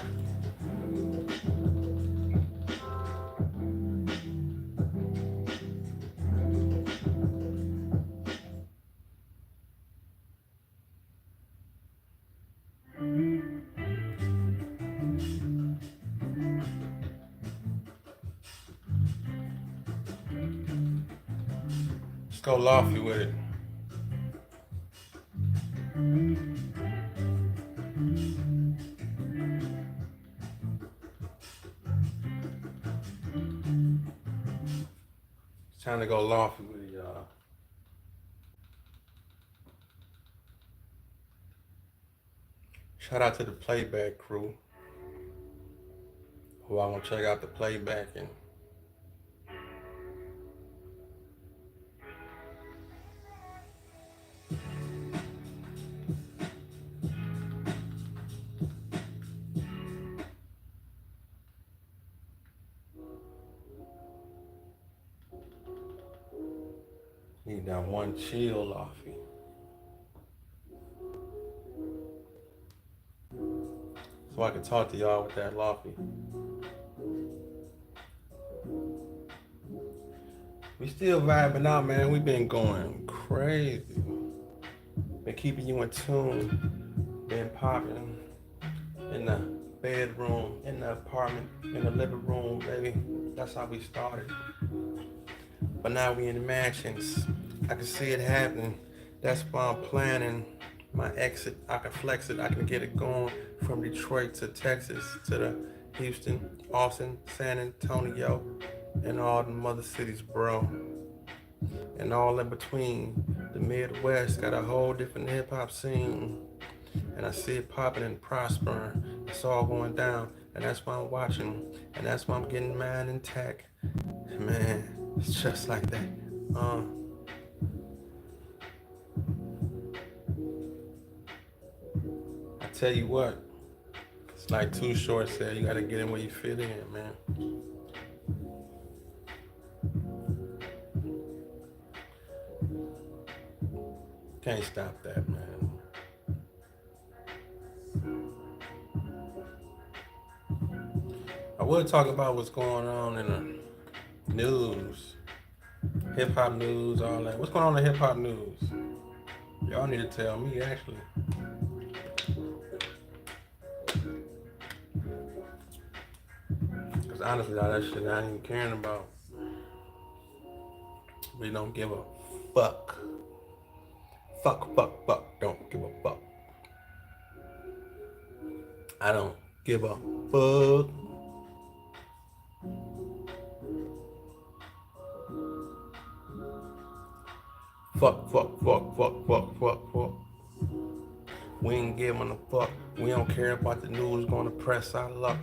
Let's go lofty with it. It's time to go lofty with it, y'all. Shout out to the playback crew who I'm gonna check out the playback and need that one chill lofty. So I can talk to y'all with that lofty. We still vibing out, man. We've been going crazy. Been keeping you in tune. Been popping in the bedroom, in the apartment, in the living room, baby. That's how we started. But now we in the mansions. I can see it happening. That's why I'm planning my exit. I can flex it. I can get it going from Detroit to Texas to the Houston, Austin, San Antonio, and all the mother cities, bro. And all in between. The Midwest got a whole different hip hop scene. And I see it popping and prospering. It's all going down. And that's why I'm watching. And that's why I'm getting mine intact. Man, it's just like that. I tell you what, it's like Too Short said, you gotta get in where you fit in, man. Can't stop that, man. I will talk about what's going on in the news, hip hop news, all that. What's going on in hip hop news? Y'all need to tell me, actually. Because honestly, all that shit I ain't even caring about. We don't give a fuck. Fuck, don't give a fuck. I don't give a fuck. Fuck. We ain't giving a fuck. We don't care about the news gonna press our luck.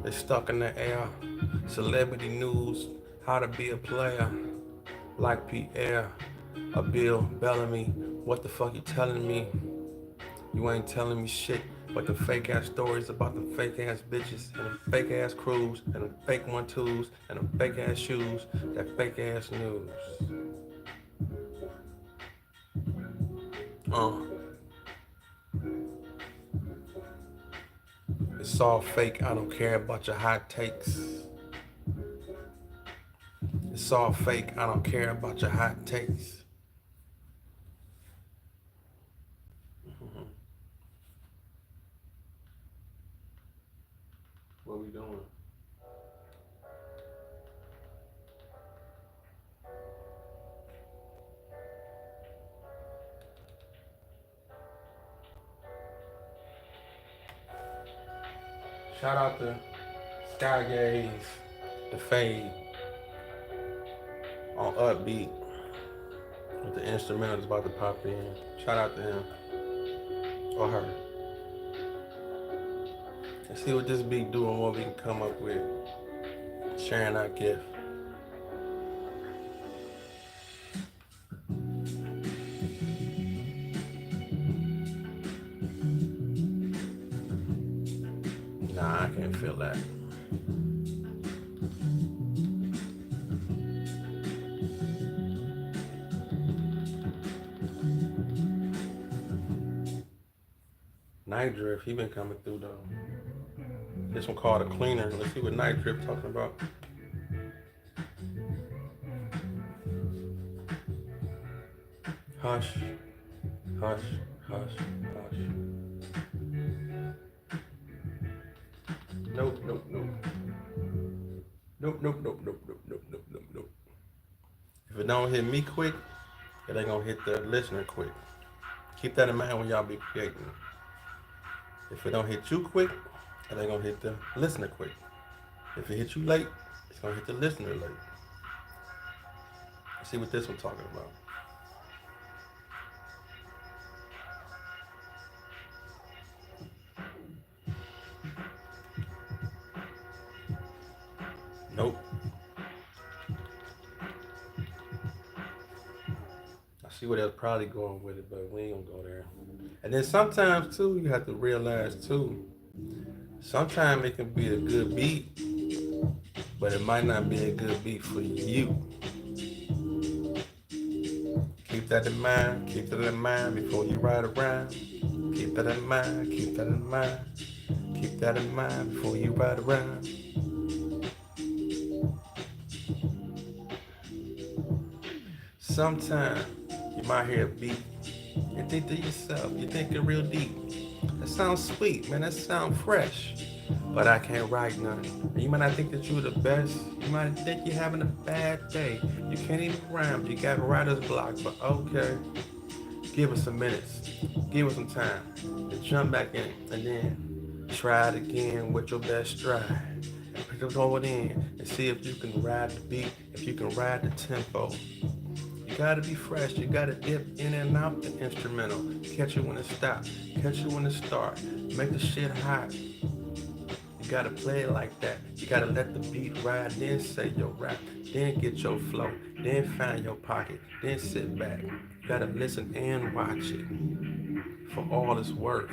They stuck in the air. Celebrity news, how to be a player. Like Pierre, a Bill Bellamy. What the fuck you telling me? You ain't telling me shit but the fake ass stories about the fake ass bitches and the fake ass crews and the fake 1-2s and the fake ass shoes, that fake ass news. It's all fake. I don't care about your hot takes. It's all fake. I don't care about your hot takes. What we doing? Shout out to Sky Gaze, the Fade, on Upbeat, with the instrumental that's about to pop in. Shout out to him, or her. Let's see what this beat do and what we can come up with. Sharing our gift. Nah, I can't feel that. Night Drift, he been coming through though. This one called A Cleaner. Let's see what Night Drift talking about. Hush, hush, hush, hush. Nope, nope, nope. Nope, nope, nope, nope, nope, nope, nope, nope, nope. If it don't hit me quick, it ain't gonna hit the listener quick. Keep that in mind when y'all be creating. If it don't hit you quick, it ain't gonna hit the listener quick. If it hit you late, it's gonna hit the listener late. Let's see what this one's talking about. Nope. I see where they're probably going with it, but we ain't gonna go there. And then sometimes too, you have to realize too, sometimes it can be a good beat, but it might not be a good beat for you. Keep that in mind. Keep that in mind before you ride around. Keep that in mind. Keep that in mind. Keep that in mind before you ride around. Sometimes you might hear a beat and think to yourself, you think it real deep. That sounds sweet, man. That sounds fresh. But I can't write nothing. And you might not think that you're the best. You might think you're having a bad day. You can't even rhyme. You got writer's block. But okay, give us some minutes. Give us some time to jump back in and then try it again with your best stride. And throw it in and see if you can ride the beat, if you can ride the tempo. You gotta be fresh. You gotta dip in and out the instrumental. Catch it when it stops. Catch it when it starts. Make the shit hot. You gotta play it like that. You gotta let the beat ride, then say your rap, then get your flow, then find your pocket, then sit back. You gotta listen and watch it for all it's worth.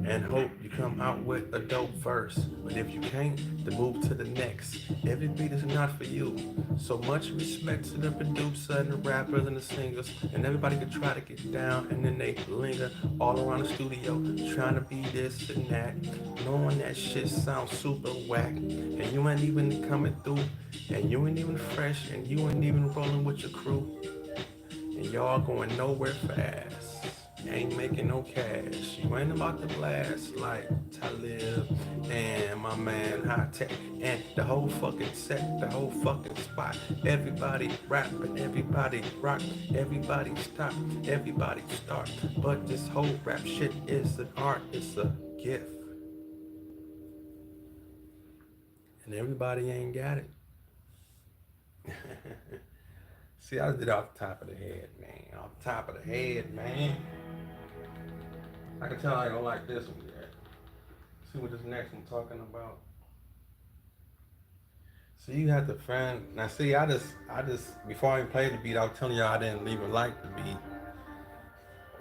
And hope you come out with a dope verse. But if you can't, then move to the next. Every beat is not for you. So much respect to the producer and the rappers and the singers. And everybody can try to get down and then they linger all around the studio trying to be this and that. Knowing that shit sounds super whack. And you ain't even coming through. And you ain't even fresh. And you ain't even rolling with your crew. And y'all going nowhere fast. Ain't making no cash. You ain't about to blast like Talib and my man High Tech and the whole fucking set, the whole fucking spot. Everybody rapping, everybody rock, everybody stop, everybody start. But this whole rap shit is an art, it's a gift. And everybody ain't got it. See, I did it off the top of the head, man. Off the top of the head, man. I can tell I don't like this one yet. See what this next one talking about. So you have to find. Now see, I just before I even played the beat, I was telling y'all I didn't even like the beat.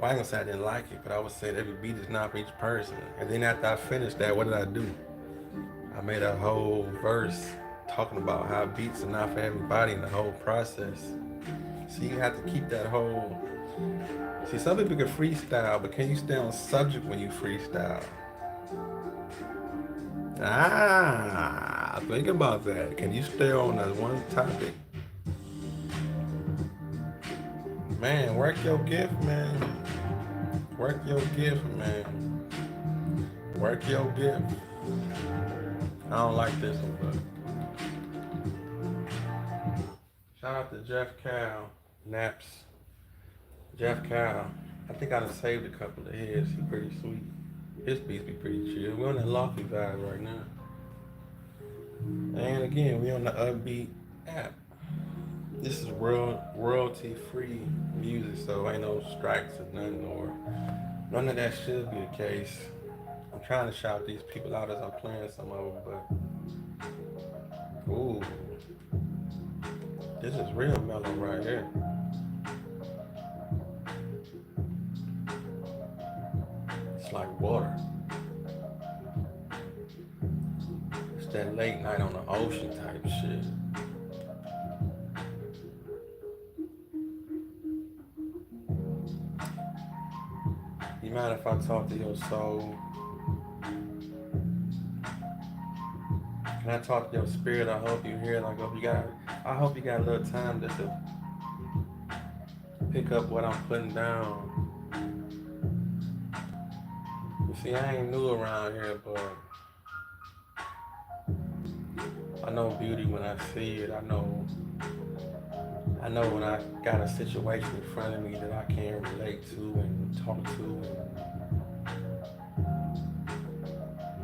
Well, I ain't gonna say I didn't like it, but I was saying every beat is not for each person. And then after I finished that, what did I do? I made a whole verse talking about how beats are not for everybody in the whole process. So you have to keep that whole. See, some people can freestyle, but can you stay on subject when you freestyle? Think about that. Can you stay on that one topic? Man, work your gift, man. Work your gift, man. Work your gift. I don't like this one, but shout out to Jeff Cow, Naps. Jeff Cow, I think I done saved a couple of his. He pretty sweet. His beats be pretty chill. We on that lofty vibe right now. And again, we on the Upbeat app. This is royalty-free music, so ain't no strikes or nothing, or none of that should be the case. I'm trying to shout these people out as I'm playing some of them, but ooh, this is real mellow right here. It's like water. It's that late night on the ocean type shit. You mind if I talk to your soul? Can I talk to your spirit? I hope you hear it. I hope you got a little time just to pick up what I'm putting down. You see, I ain't new around here, but I know beauty when I see it. I know when I got a situation in front of me that I can relate to and talk to and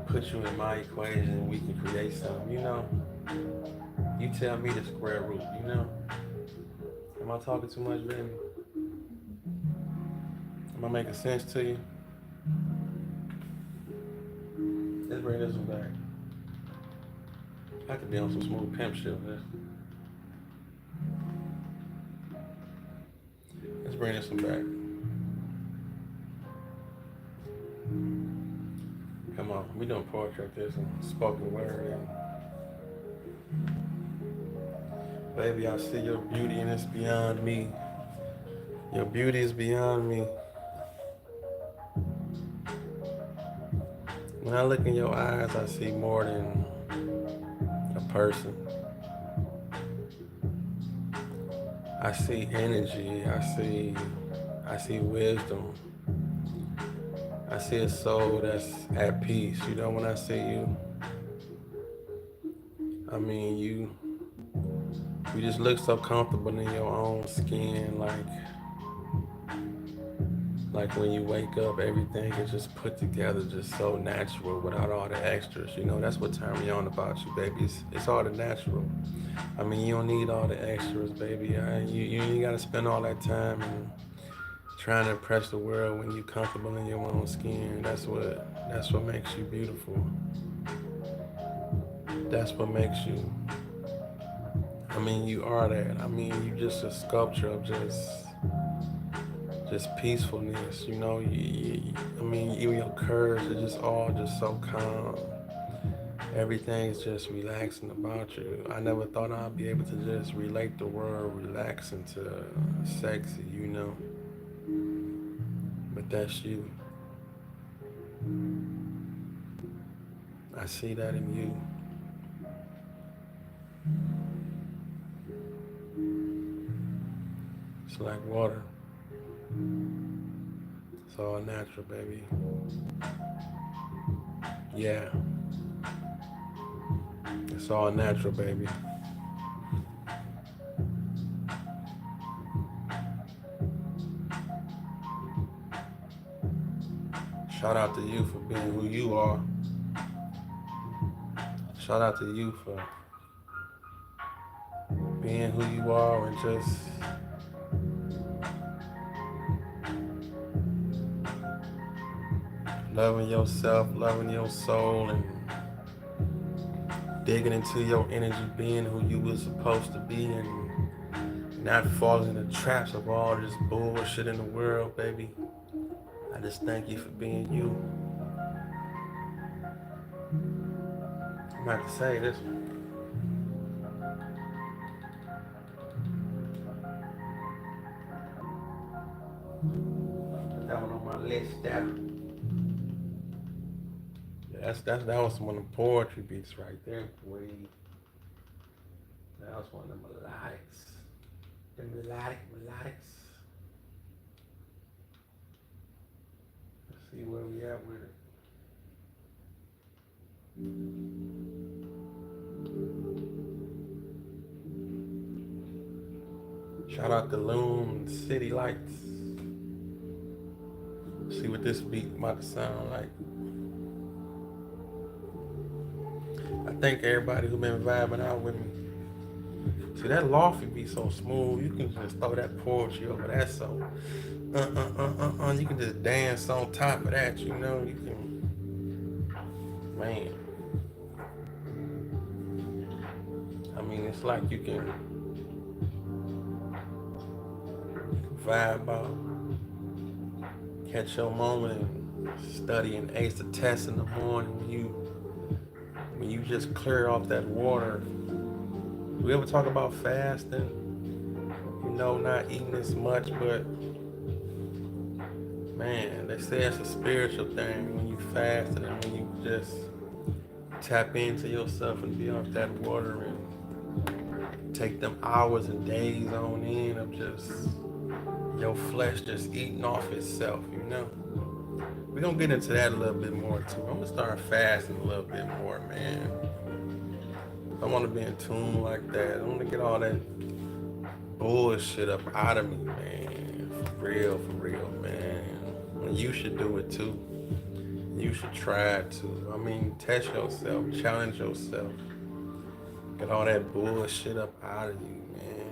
put you in my equation and we can create something, you know? You tell me the square root, you know? Am I talking too much, baby? Am I making sense to you? Let's bring this one back. I could be on some smooth pimp shit, man. Let's bring this one back. Come on, we doing poetry like this and spoken word. And baby, I see your beauty and it's beyond me. Your beauty is beyond me. When I look in your eyes, I see more than a person. I see energy. I see wisdom. I see a soul that's at peace. You know, when I see you, I mean, you just look so comfortable in your own skin, like when you wake up, everything is just put together, just so natural, without all the extras. You know, that's what turned me on about you, baby. It's all the natural. I mean, you don't need all the extras, baby. You ain't gotta spend all that time and trying to impress the world when you're comfortable in your own skin. That's what makes you beautiful. That's what makes you. I mean, you are that. I mean, you just a sculpture of just peacefulness. You know, I mean, even your curves are just all just so calm. Everything's just relaxing about you. I never thought I'd be able to just relate the word relaxing to sexy, you know. But that's you. I see that in you. It's like water. It's all natural, baby. Yeah. It's all natural, baby. Shout out to you for being who you are. Shout out to you for being who you are and just loving yourself, loving your soul, and digging into your energy, being who you were supposed to be, and not falling in the traps of all this bullshit in the world, baby. I just thank you for being you. I'm about to say this one. Put that one on my list down. That was one of the poetry beats right there, boy. That was one of the melodics. The melodics. Let's see where we at with it. Shout out to Loom, City Lights. See what this beat about to sound like. I thank everybody who been vibing out with me. See, that lofty be so smooth. You can just throw that poetry over that. So, you can just dance on top of that. You know, you can, man. I mean, it's like you can vibe out, catch your moment, and study and ace the test in the morning when you just clear off that water. We ever talk about fasting? You know, not eating as much, but Man, they say it's a spiritual thing when you fast and when you just tap into yourself and be off that water and take them hours and days on end of just your flesh just eating off itself, you know? We're gonna get into that a little bit more too. I'm gonna start fasting a little bit more, man. I wanna be in tune like that. I wanna get all that bullshit up out of me, man. For real, man. And you should do it too. You should try to. I mean, test yourself, challenge yourself. Get all that bullshit up out of you, man.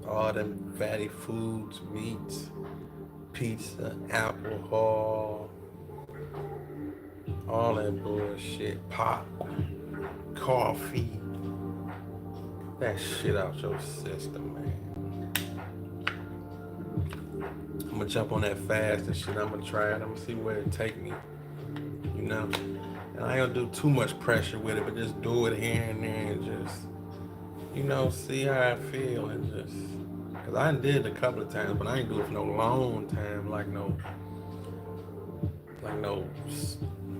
All them fatty foods, meats, pizza, alcohol, all that bullshit, pop, coffee. That shit out your system, man. I'm gonna jump on that fast and shit. I'm gonna try it. I'm gonna see where it take me, you know? And I ain't gonna do too much pressure with it, but just do it here and there and just, you know, see how I feel and just, cause I did it a couple of times, but I ain't do it for no long time, like no,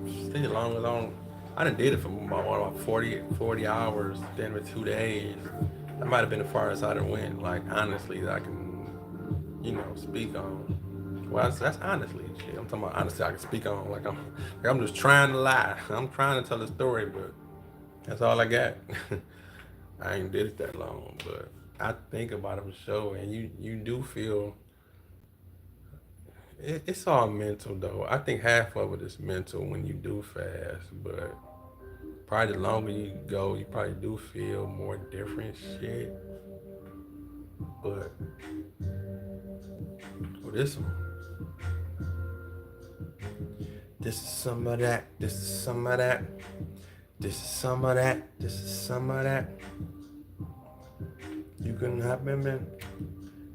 still long. I done did it for about 40 hours, then with 2 days. That might have been the farthest I done went, like, honestly, that I can, you know, speak on. Well, that's honestly shit. I'm talking about honestly I can speak on, like I'm just trying to lie. I'm trying to tell a story, but that's all I got. I ain't did it that long, but I think about it for sure, and you do feel, it's all mental though. I think half of it is mental when you do fast, but probably the longer you go, you probably do feel more different shit. But this one, this is some of that, this is some of that, this is some of that, this is some of that. You can have me, man.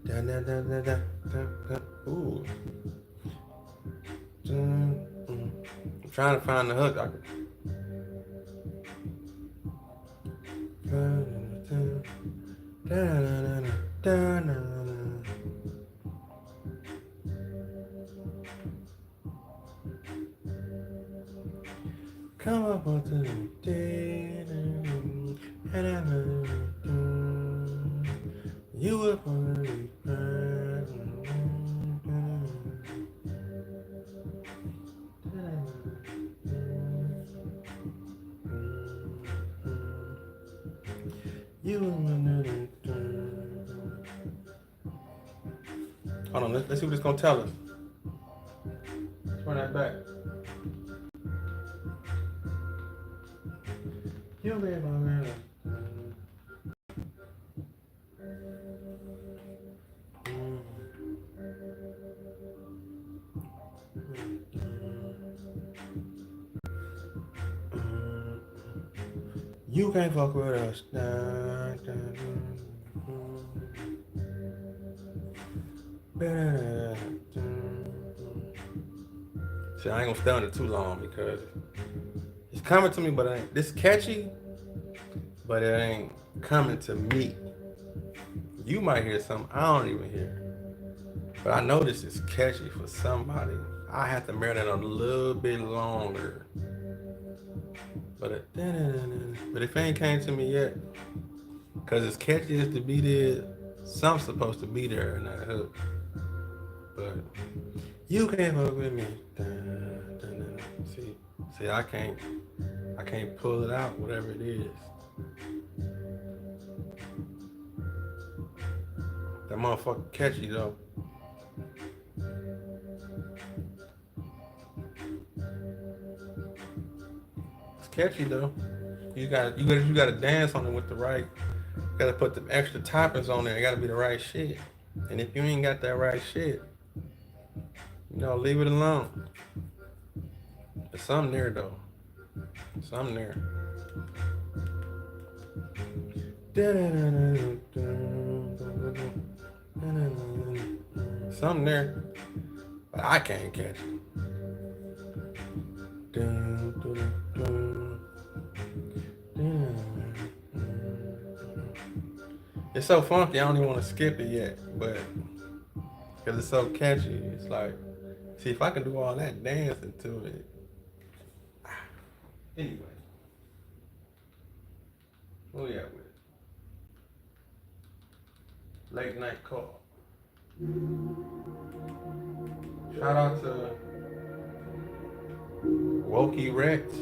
Da da da da da da. Ooh. I'm trying to find the hook. Come up on to the day, and I know you were already you were. Hold on, let's see what it's gonna tell us. Let's run that back. You live on you can't fuck with us. See, I ain't gonna stay on it too long because it's coming to me, but it ain't. This catchy, but it ain't coming to me. You might hear something I don't even hear, but I know this is catchy for somebody. I have to marinate on a little bit longer. But if it ain't came to me yet, cause as catchy as the beat is, something's supposed to be there in that hook. But you can't fuck with me. See, I can't pull it out, whatever it is. That motherfucker catchy though. It's catchy though. You gotta dance on it with the right. You gotta put the extra toppings on there. It gotta be the right shit. And if you ain't got that right shit, you know, leave it alone. There's something there though. Something there. Something there. But I can't catch it. It's so funky, I don't even want to skip it yet, but Cause it's so catchy. It's like, see if I can do all that dancing to it. Anyway, where we at with it? Late night call. Shout out to Wokey Rex.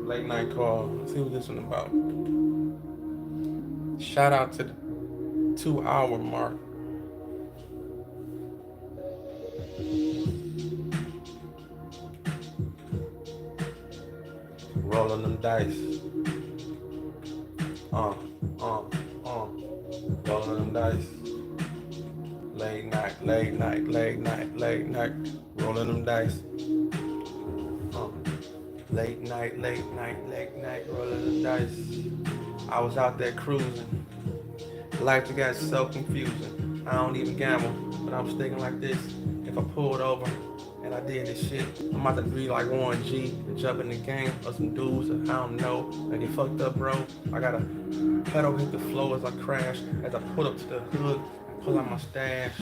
Late night call. Let's see what this one about. Shout out to the 2 hour mark. Rolling them dice. Rolling them dice. Late night. Rolling them dice. Late night, rolling them dice. I was out there cruising. Life got so confusing. I don't even gamble, but I'm sticking like this. If I pulled over and I did this shit, I'm about to be like Warren G and jump in the game of some dudes that I don't know. I get fucked up, bro. I gotta pedal hit the floor as I crash, as I pull up to the hood and pull out my stash.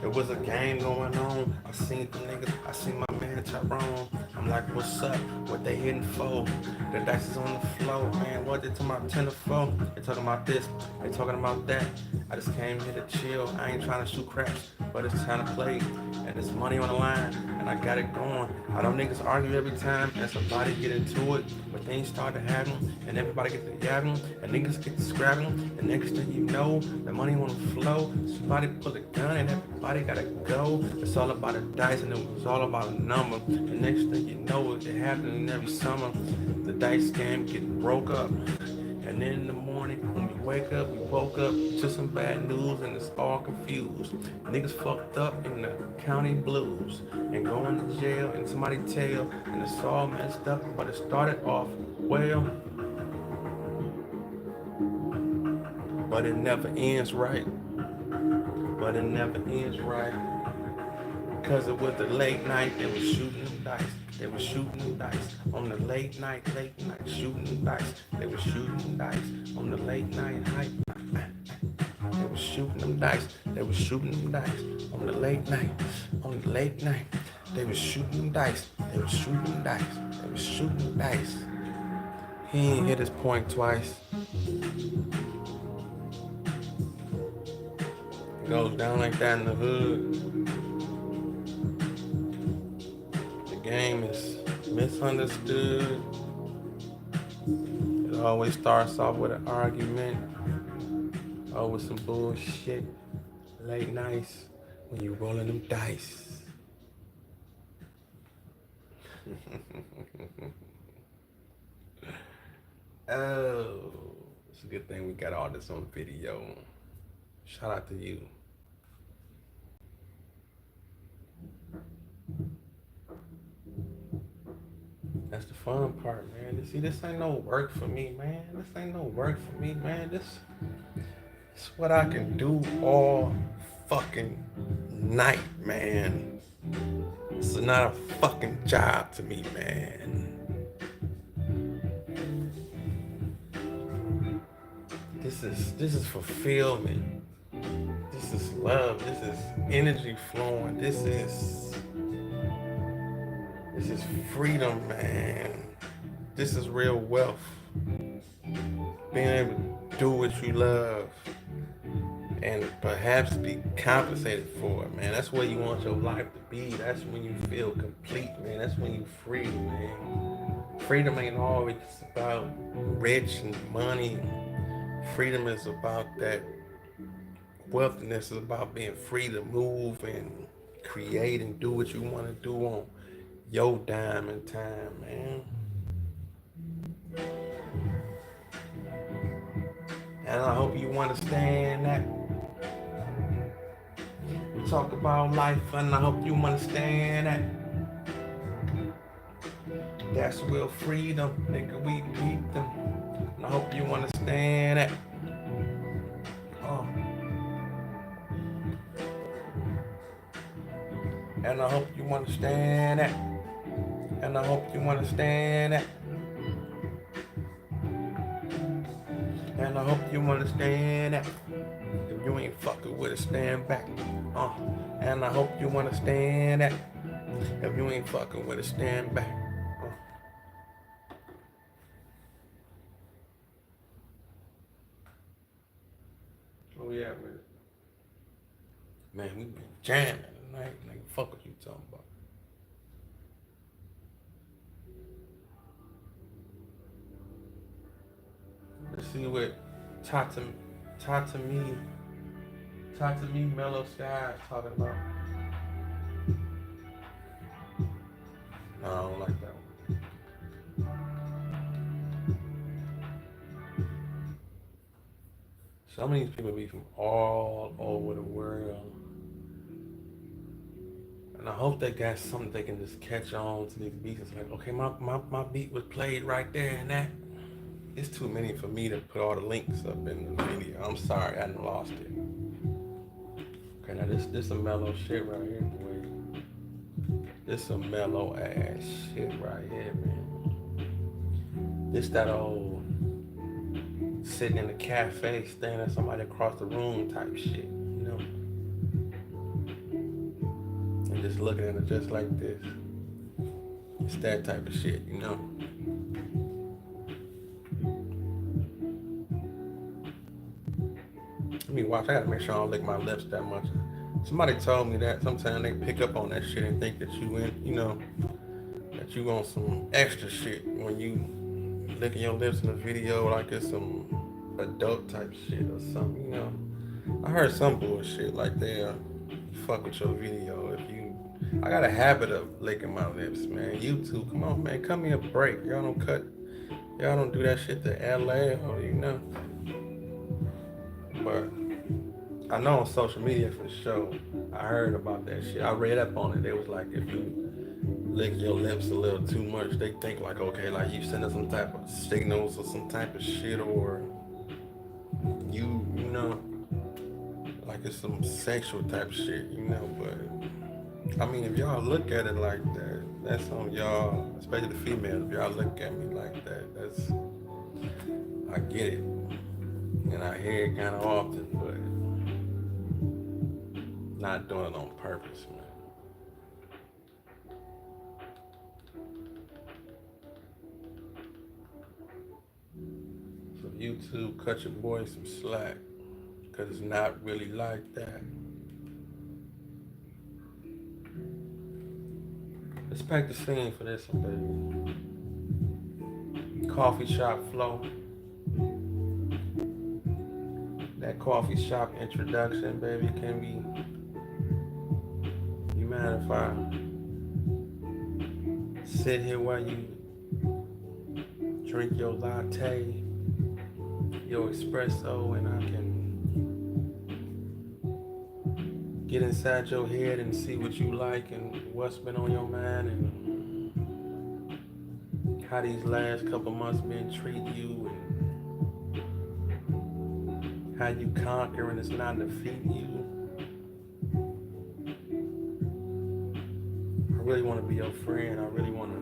There was a game going on. I seen the niggas, I seen my man Tyrone. I'm like, what's up? What they hitting for? The dice is on the floor, man. What they talking about 10 to 4? They talking about this, they talking about that. I just came here to chill. I ain't trying to shoot craps, but it's time to play. And there's money on the line, and I got it going. I know niggas argue every time, and somebody get into it. But things start to happen, and everybody get to yapping, and niggas get to scrapping. And next thing you know, the money wanna flow. Somebody pull a gun, and everybody gotta go. It's all about the dice, and it was all about a number. And next thing you know, it happening every summer. The dice game getting broke up. And then in the morning, when we wake up, we woke up to some bad news, and it's all confused. Niggas fucked up in the county blues and going to jail, and somebody tell, and it's all messed up, but it started off well. But it never ends right. Because it was the late night, they was shooting them dice. They were shooting them dice on the late night, shooting them dice. They were shooting them dice on the late night hype. They were shooting them dice. They were shooting them dice on the late night, They were shooting them dice. They were shooting them dice. They were shooting them dice. He ain't hit his point twice. It goes down like that in the hood. Game is misunderstood. It always starts off with an argument or with some bullshit. Late nights when you rolling them dice. Oh, it's a good thing we got all this on video. Shout out to you. That's the fun part, man. See, this ain't no work for me, man. This is what I can do all fucking night, man. This is not a fucking job to me, man. This is fulfillment. This is love. This is energy flowing. This is freedom, man. This is real wealth. Being able to do what you love and perhaps be compensated for it, man. That's where you want your life to be. That's when you feel complete, man. That's when you free, man. Freedom ain't always about rich and money. Freedom is about that wealthiness. Is about being free to move and create and do what you want to do on your dime and time, man. And I hope you understand that. We talk about life, and I hope you understand that. That's real freedom, nigga, we beat them. And I hope you understand that. And I hope you understand that. And I hope you understand that. And I hope you understand that. If you ain't fucking with it, stand back. And I hope you understand that. If you ain't fucking with it, stand back. Oh yeah, man. Man, we been jamming tonight. Nigga, fuck what you talking about. Let's see what talk to me, Mellow Sky is talking about. No, I don't like that one. Some of these people be from all over the world. And I hope they got something they can just catch on to these beats. It's like, okay, my beat was played right there and that. It's too many for me to put all the links up in the video. I'm sorry, I done lost it. Okay, now this some mellow shit right here, boy. This some mellow ass shit right here, man. This that old sitting in the cafe staring at somebody across the room type shit, you know? And just looking at it just like this. It's that type of shit, you know? Let me watch. I gotta make sure I don't lick my lips that much. Somebody told me that sometimes they pick up on that shit and think that you in, you know, that you on some extra shit when you licking your lips in a video like it's some adult type shit or something, you know. I heard some bullshit like they fuck with your video if you. I got a habit of licking my lips, man. YouTube, come on, man, cut me a break. Y'all don't do that shit to LA or you know. But I know on social media for sure, I heard about that shit. I read up on it. They was like, if you lick your lips a little too much, they think like, okay, like you sending some type of signals or some type of shit, or you know, like it's some sexual type of shit, you know. But I mean, if y'all look at it like that, that's on y'all, especially the females. If y'all look at me like that, that's, I get it, and I hear it kind of often, but not doing it on purpose, man. So YouTube, cut your boy some slack, cause it's not really like that. Let's pack the scene for this one, baby. Coffee shop flow. That coffee shop introduction, baby, can be. You mind if I sit here while you drink your latte, your espresso, and I can get inside your head and see what you like and what's been on your mind and how these last couple months been treating you and how you conquer and it's not defeating you. I really want to be your friend. I really want to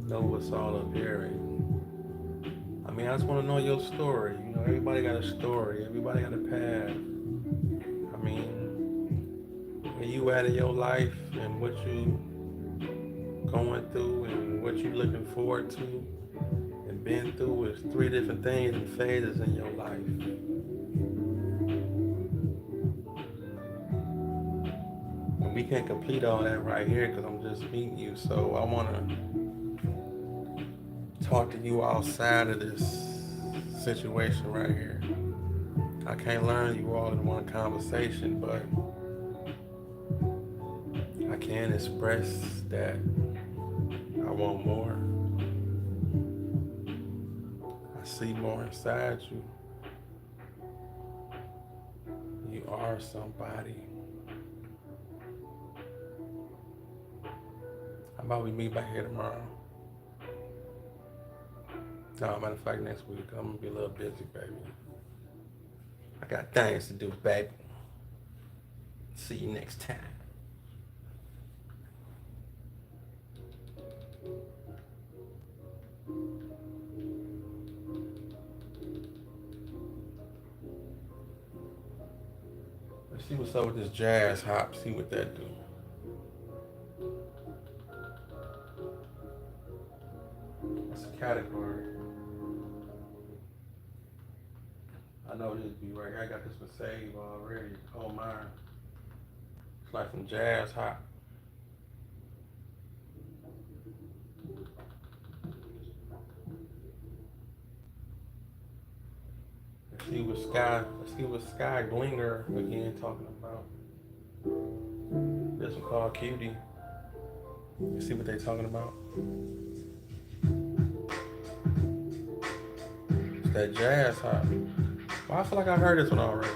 know what's all up here. And I mean, I just want to know your story. You know, everybody got a story. Everybody got a path. I mean, where you at in your life and what you going through and what you looking forward to and been through is 3 different things and phases in your life. And we can't complete all that right here because I'm just meeting you. So I want to talk to you outside of this situation right here. I can't learn you all in one conversation, but I can express that I want more. I see more inside you. You are somebody. How about we meet back here tomorrow? No, matter of fact, next week. I'm gonna be a little busy, baby. I got things to do, baby. See you next time. See what's up with this jazz hop. See what that do. It's a category. I know this be right here. I got this one saved already. Oh mine. It's like some jazz hop. Let's see what Sky Glinger again talking about. This one called Cutie. You see what they talking about? It's that jazz hop. Well, I feel like I heard this one already.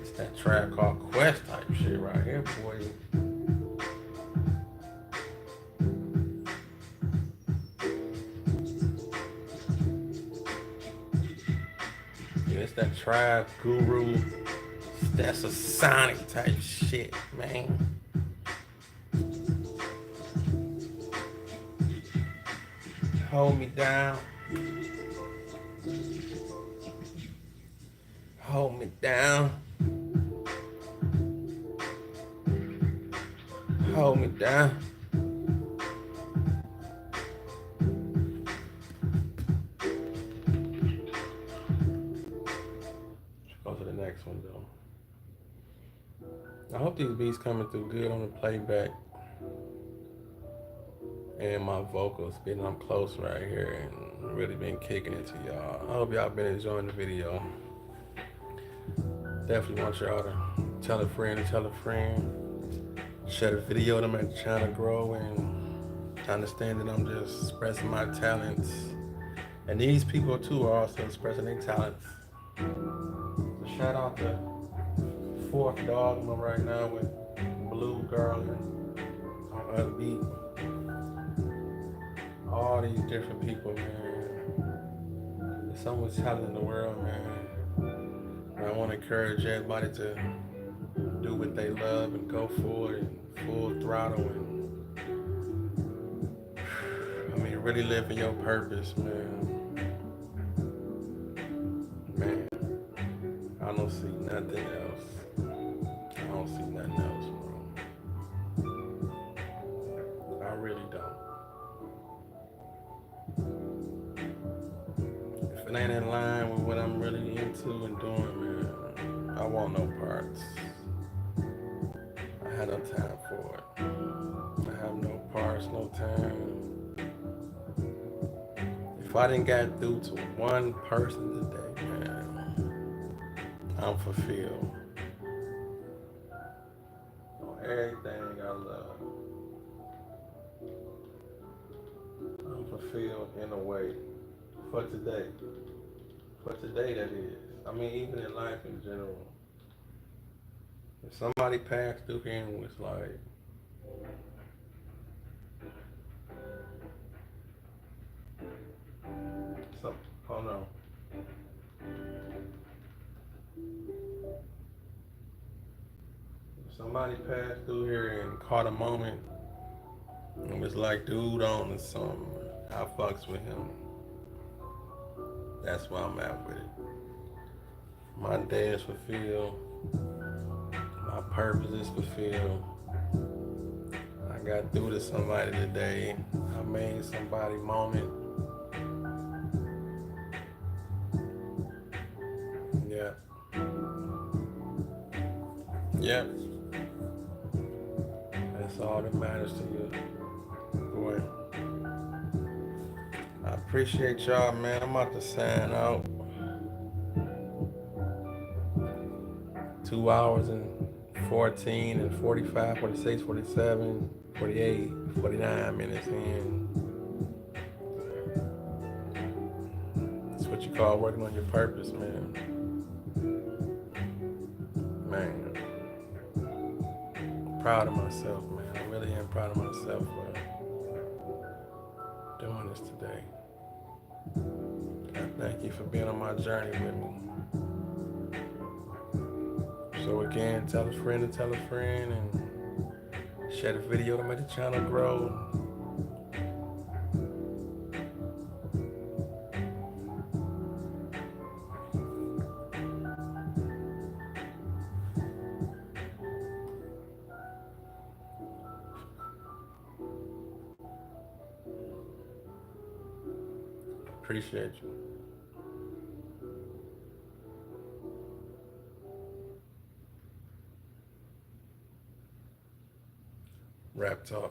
It's that track called Quest type shit right here, boy. It's that Tribe Guru, that's a Sonic type shit, man. Hold me down. Hold me down. Hold me down. Go to the next one though. I hope these beats coming through good on the playback. And my vocals getting them close right here and really been kicking it to y'all. I hope y'all been enjoying the video. Definitely want y'all to tell a friend and tell a friend. Share the video to make the channel grow and understand that I'm just expressing my talents. And these people too are also expressing their talents. So shout out to Fourth Dogma right now with Blue Girl and Unbeat. All these different people, man. There's so much talent in the world, man. And I want to encourage everybody to do what they love and go for it and full throttle and really living your purpose, man. Man, I don't see nothing else. I don't see nothing else, bro. I really don't. If it ain't in line with what I'm really into and doing, man, I want no parts. I have no time for it. I have no parts, no time. If I didn't get through to one person today, man, I'm fulfilled. On everything I love. I'm fulfilled in a way. For today. For today, that is. I mean, even in life in general. If somebody passed through here and was like, hold on. If somebody passed through here and caught a moment and was like, dude on or something, I fucks with him. That's where I'm at with it. My day is fulfilled. My purpose is fulfilled. I got through to somebody today. I made somebody moment. Yeah. Yep. That's all that matters to you. Boy. I appreciate y'all, man. I'm about to sign out. 2 hours and 14 and 45, 46, 47, 48, 49 minutes in. That's what you call working on your purpose, man. Man. I'm proud of myself, man. I really am proud of myself for doing this today. I thank you for being on my journey with me. So again, tell a friend and tell a friend and share the video to make the channel grow. Appreciate you. Raptalk.